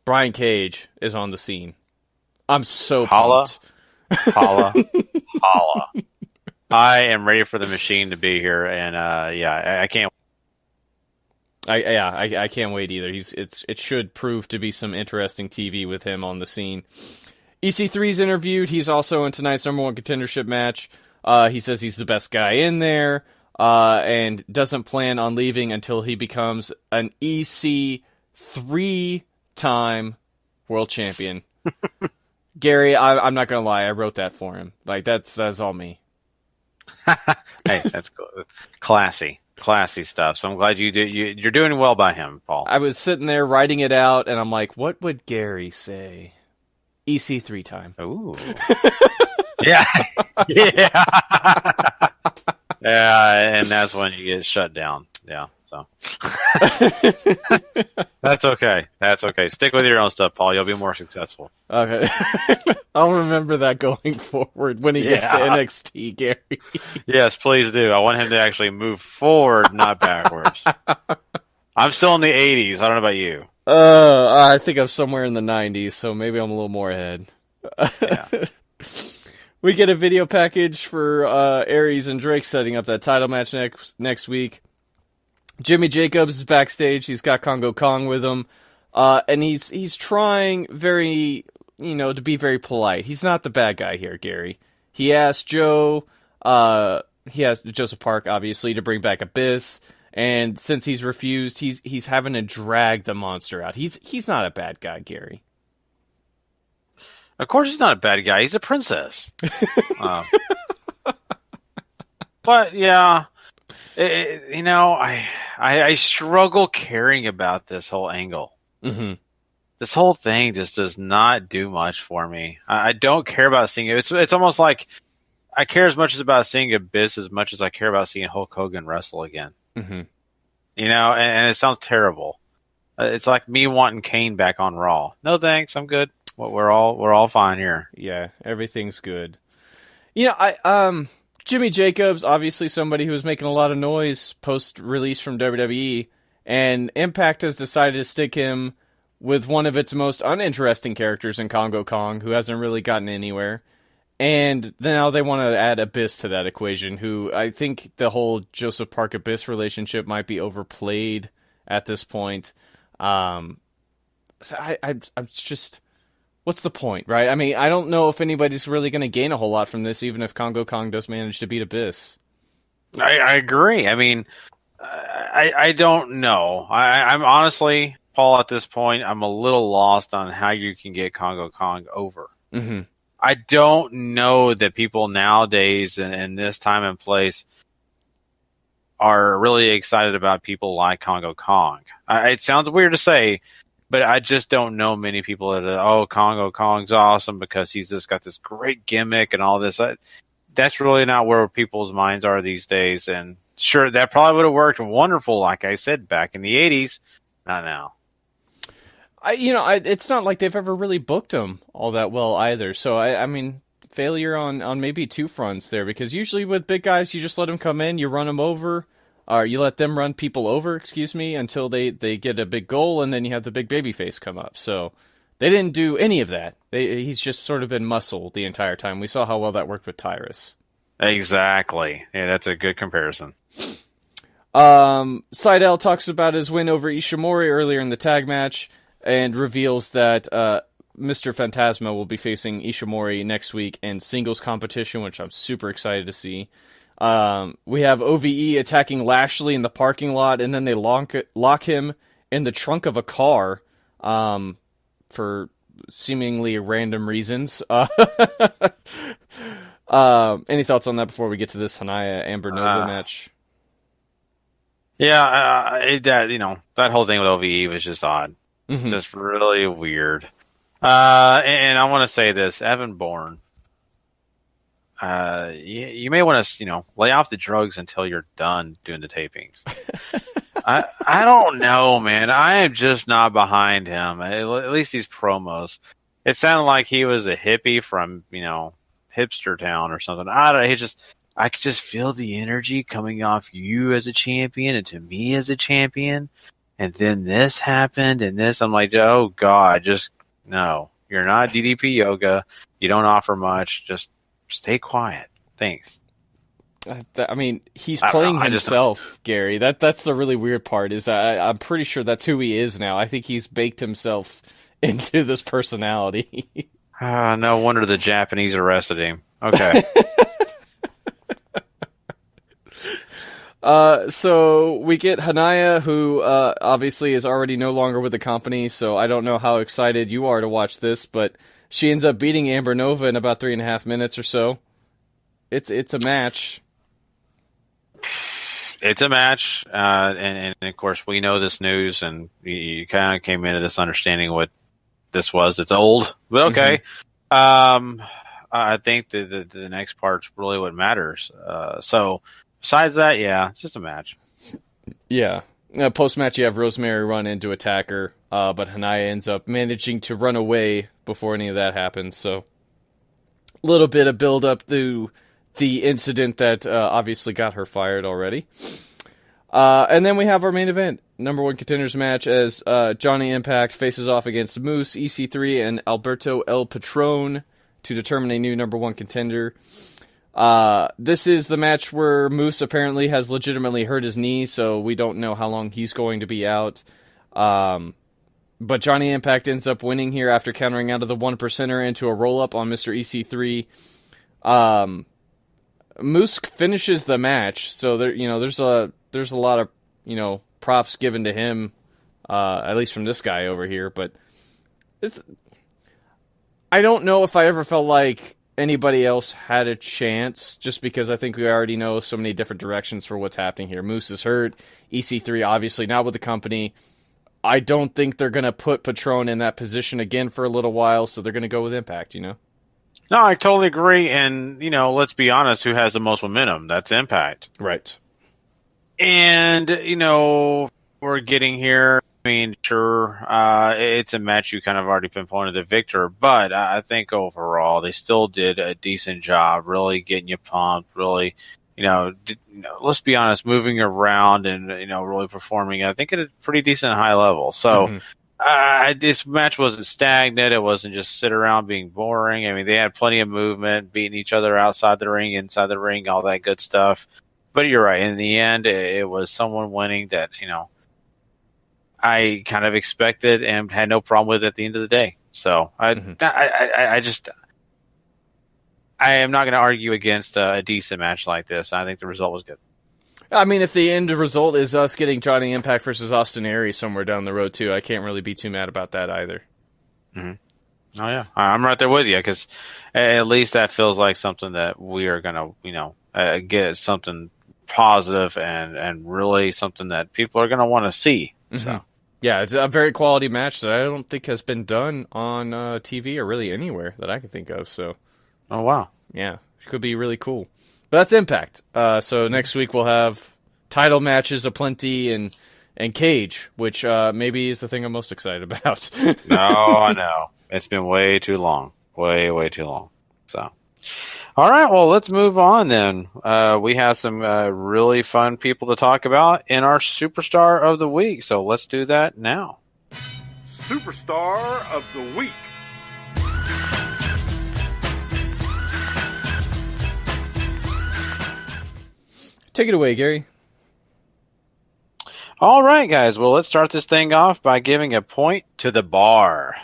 Brian Cage is on the scene. I'm so pumped. Holla. I am ready for the machine to be here, and I can't. I can't wait either. It should prove to be some interesting TV with him on the scene. EC3's interviewed. He's also in tonight's number one contendership match. He says he's the best guy in there, and doesn't plan on leaving until he becomes an EC 3-time world champion. Gary, I'm not gonna lie, I wrote that for him. Like that's all me. Hey, that's classy stuff. So I'm glad you're doing well by him, Paul. I was sitting there writing it out, and I'm like, what would Gary say? EC3 time. Ooh. Yeah. Yeah, and that's when you get shut down. Yeah. So that's okay. Stick with your own stuff, Paul. You'll be more successful. Okay. I'll remember that going forward when he gets to NXT, Gary. Yes, please do. I want him to actually move forward, not backwards. I'm still in the 80s. I don't know about you. I think I'm somewhere in the 90s, so maybe I'm a little more ahead. Yeah. We get a video package for Aries and Drake setting up that title match next week. Jimmy Jacobs is backstage. He's got Congo Kong with him, and he's trying very, to be very polite. He's not the bad guy here, Gary. He asked Joseph Park, obviously, to bring back Abyss, and since he's refused, he's having to drag the monster out. He's not a bad guy, Gary. Of course, he's not a bad guy. He's a princess. But yeah. I struggle caring about this whole angle. Mm-hmm. This whole thing just does not do much for me. I don't care about seeing it. It's almost like I care as much about seeing Abyss as much as I care about seeing Hulk Hogan wrestle again. Mm-hmm. And it sounds terrible. It's like me wanting Kane back on Raw. No thanks, I'm good. We're all fine here. Yeah, everything's good. Jimmy Jacobs, obviously somebody who was making a lot of noise post-release from WWE, and Impact has decided to stick him with one of its most uninteresting characters in Congo Kong, who hasn't really gotten anywhere. And now they want to add Abyss to that equation, who I think the whole Joseph Park-Abyss relationship might be overplayed at this point. I'm just... What's the point, right? I mean, I don't know if anybody's really going to gain a whole lot from this, even if Congo Kong does manage to beat Abyss. I agree. I mean, I don't know. I'm honestly, Paul, at this point, I'm a little lost on how you can get Congo Kong over. Mm-hmm. I don't know that people nowadays in this time and place are really excited about people like Congo Kong. It sounds weird to say, but I just don't know many people that are, Congo Kong's awesome because he's just got this great gimmick and all this. That's really not where people's minds are these days. And sure, that probably would have worked wonderful, like I said, back in the 80s. Not now. It's not like they've ever really booked him all that well either. So, I mean, failure on maybe two fronts there, because usually with big guys, you just let them come in, you run them over. Or you let them run people over, until they get a big goal, and then you have the big baby face come up. So they didn't do any of that. He's just sort of been muscle the entire time. We saw how well that worked with Tyrus. Exactly. Yeah, that's a good comparison. Seidel talks about his win over Ishimori earlier in the tag match and reveals that Mr. Phantasma will be facing Ishimori next week in singles competition, which I'm super excited to see. We have OVE attacking Lashley in the parking lot, and then they lock him in the trunk of a car for seemingly random reasons. Any thoughts on that before we get to this Hanaya Amber Nova match? Yeah, that whole thing with OVE was just odd. Mm-hmm. Just really weird. And I want to say this, Evan Bourne. You may want to, lay off the drugs until you're done doing the tapings. I don't know, man. I am just not behind him. At least these promos. It sounded like he was a hippie from, hipster town or something. I don't know. I could just feel the energy coming off you as a champion and to me as a champion. And then this happened and this. I'm like, oh God, just no. You're not DDP Yoga. You don't offer much. Just stay quiet. Thanks. I mean, he's playing himself, Gary. That's the really weird part. Is I'm pretty sure that's who he is now. I think he's baked himself into this personality. No wonder the Japanese arrested him. Okay. So we get Hanaya, who obviously is already no longer with the company. So I don't know how excited you are to watch this, but she ends up beating Amber Nova in about 3.5 minutes or so. It's a match. It's a match, and of course we know this news, and you kind of came into this understanding what this was. It's old, but okay. Mm-hmm. I think the next part's really what matters. So besides that, yeah, it's just a match. Yeah. Post-match, you have Rosemary run in to attack her, but Hanaya ends up managing to run away before any of that happens. So a little bit of build-up to the incident that obviously got her fired already. And then we have our main event, number one contenders match, as Johnny Impact faces off against Moose, EC3, and Alberto El Patron to determine a new number one contender. This is the match where Moose apparently has legitimately hurt his knee, so we don't know how long he's going to be out. But Johnny Impact ends up winning here after countering out of the 1%er into a roll-up on Mr. EC3. Moose finishes the match, so there's a lot of props given to him, at least from this guy over here. But I don't know if I ever felt like anybody else had a chance, just because I think we already know so many different directions for what's happening here. Moose is hurt, EC3 obviously not with the company. I don't think they're gonna put Patron in that position again for a little while, so they're gonna go with Impact. No, I totally agree. And, let's be honest, who has the most momentum? That's Impact. Right. And, we're getting here. I mean, sure, it's a match you kind of already pinpointed the victor, but I think overall they still did a decent job, really getting you pumped, really, let's be honest, moving around and, really performing, I think, at a pretty decent high level. So, this match wasn't stagnant. It wasn't just sit around being boring. I mean, they had plenty of movement, beating each other outside the ring, inside the ring, all that good stuff. But you're right. In the end, it was someone winning that, I kind of expected and had no problem with at the end of the day. So I am not going to argue against a decent match like this. I think the result was good. I mean, if the end result is us getting Johnny Impact versus Austin Aries somewhere down the road, too, I can't really be too mad about that either. Mm-hmm. Oh, yeah. I'm right there with you, because at least that feels like something that we are going to, get something positive and really something that people are going to want to see. Mm-hmm. So. Yeah, it's a very quality match that I don't think has been done on TV or really anywhere that I can think of. So. Oh, wow. Yeah, it could be really cool. But that's Impact. So next week we'll have title matches aplenty and Cage, which maybe is the thing I'm most excited about. No, I know. It's been way too long. Way, way too long. So, all right, well, let's move on then. We have some really fun people to talk about in our Superstar of the Week. So let's do that now. Superstar of the Week. Take it away, Gary. All right, guys. Well, let's start this thing off by giving a point to the Bar.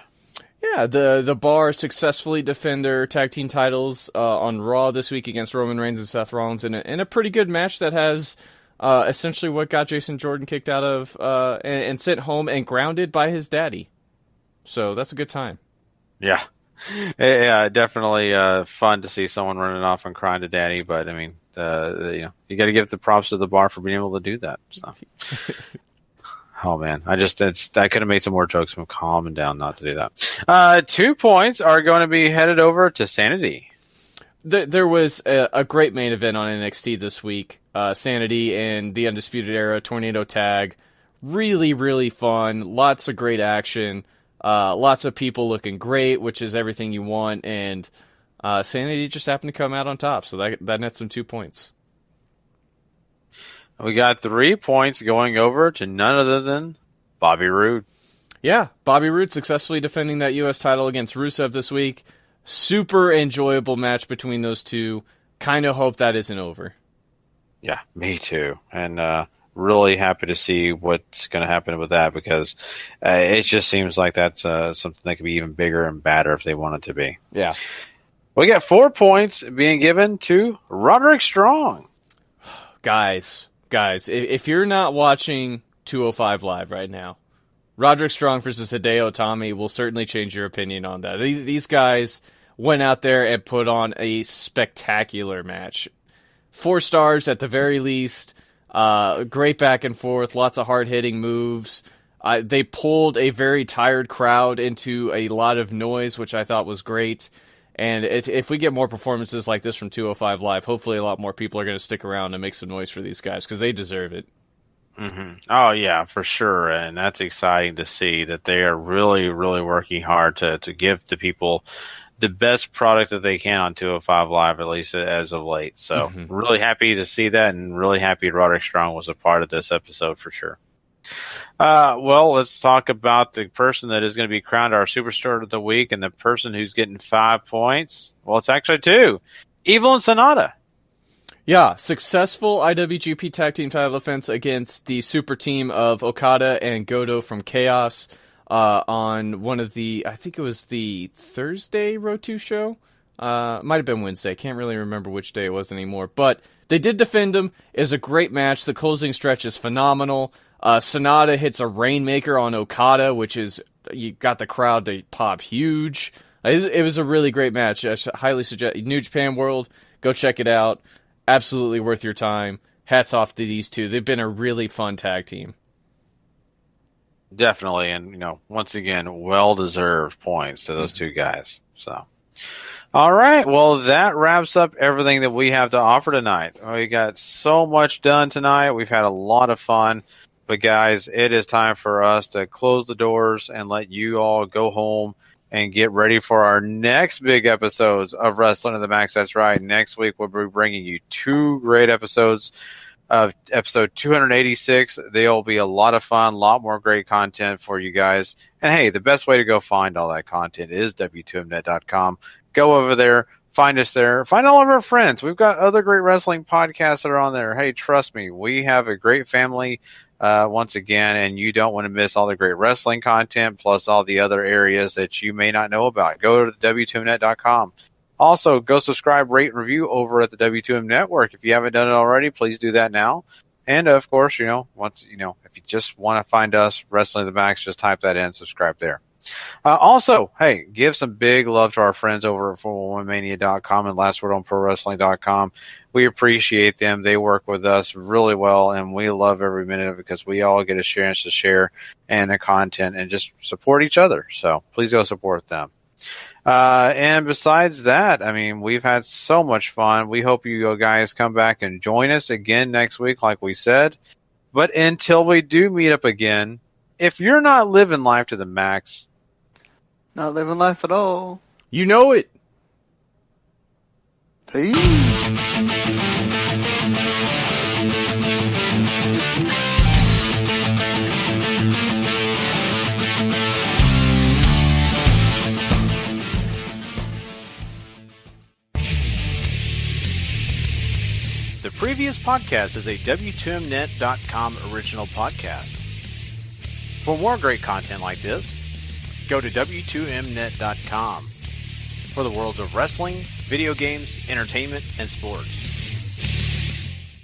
Yeah, the Bar successfully defend their tag team titles on Raw this week against Roman Reigns and Seth Rollins in a pretty good match that has essentially what got Jason Jordan kicked out of and sent home and grounded by his daddy. So that's a good time. Yeah. Yeah, definitely fun to see someone running off and crying to daddy, but I mean, you got to give the props to the Bar for being able to do that. So. Oh man, I could have made some more jokes. I'm calming down not to do that. 2 points are going to be headed over to Sanity. There was a great main event on NXT this week. Sanity and the Undisputed Era Tornado Tag. Really, really fun. Lots of great action. Lots of people looking great, which is everything you want. And Sanity just happened to come out on top. So that nets them 2 points. We got 3 points going over to none other than Bobby Roode. Yeah, Bobby Roode successfully defending that U.S. title against Rusev this week. Super enjoyable match between those two. Kind of hope that isn't over. Yeah, me too. And really happy to see what's going to happen with that because it just seems like that's something that could be even bigger and badder if they want it to be. Yeah. We got 4 points being given to Roderick Strong. Guys, if you're not watching 205 Live right now, Roderick Strong versus Hideo Itami will certainly change your opinion on that. These guys went out there and put on a spectacular match. 4 stars at the very least. Great back and forth. Lots of hard-hitting moves. They pulled a very tired crowd into a lot of noise, which I thought was great. And if we get more performances like this from 205 Live, hopefully a lot more people are going to stick around and make some noise for these guys because they deserve it. Mm-hmm. Oh, yeah, for sure. And that's exciting to see that they are really, really working hard to give the people the best product that they can on 205 Live, at least as of late. So really happy to see that and really happy Roderick Strong was a part of this episode for sure. Well, let's talk about the person that is going to be crowned our Superstar of the Week and the person who's getting 5 points. Well, it's actually 2. Evil and Sonata. Yeah, successful IWGP Tag Team title defense against the super team of Okada and Goto from Chaos on one of the, I think it was the Thursday Road 2 show. Might have been Wednesday. Can't really remember which day it was anymore. But they did defend him. It was a great match. The closing stretch is phenomenal. Sonata hits a Rainmaker on Okada, which is, you got the crowd to pop huge. It was a really great match. I highly suggest New Japan World, go check it out. Absolutely worth your time. Hats off to these two. They've been a really fun tag team. Definitely, and once again, well-deserved points to those 2 guys. So, all right, well, that wraps up everything that we have to offer tonight. We got so much done tonight. We've had a lot of fun. But guys, it is time for us to close the doors and let you all go home and get ready for our next big episodes of Wrestling to the Max. That's right. Next week, we'll be bringing you 2 great episodes of episode 286. They'll be a lot of fun, a lot more great content for you guys. And hey, the best way to go find all that content is W2Mnet.com. Go over there. Find us there. Find all of our friends. We've got other great wrestling podcasts that are on there. Hey, trust me, we have a great family once again, and you don't want to miss all the great wrestling content plus all the other areas that you may not know about. Go to W2Mnet.com. Also, go subscribe, rate, and review over at the W2M Network. If you haven't done it already, please do that now. And, of course, if you just want to find us, Wrestling to the Max, just type that in, subscribe there. Also, hey, give some big love to our friends over at 411mania.com and lastwordonprowrestling.com. We appreciate them. They work with us really well, and we love every minute of it because we all get a chance to share and the content and just support each other. So please go support them. And besides that, we've had so much fun. We hope you guys come back and join us again next week, like we said. But until we do meet up again, if you're not living life to the max, not living life at all. You know it. Peace. The previous podcast is a W2Mnet.com original podcast. For more great content like this, go to W2Mnet.com for the worlds of wrestling, video games, entertainment, and sports.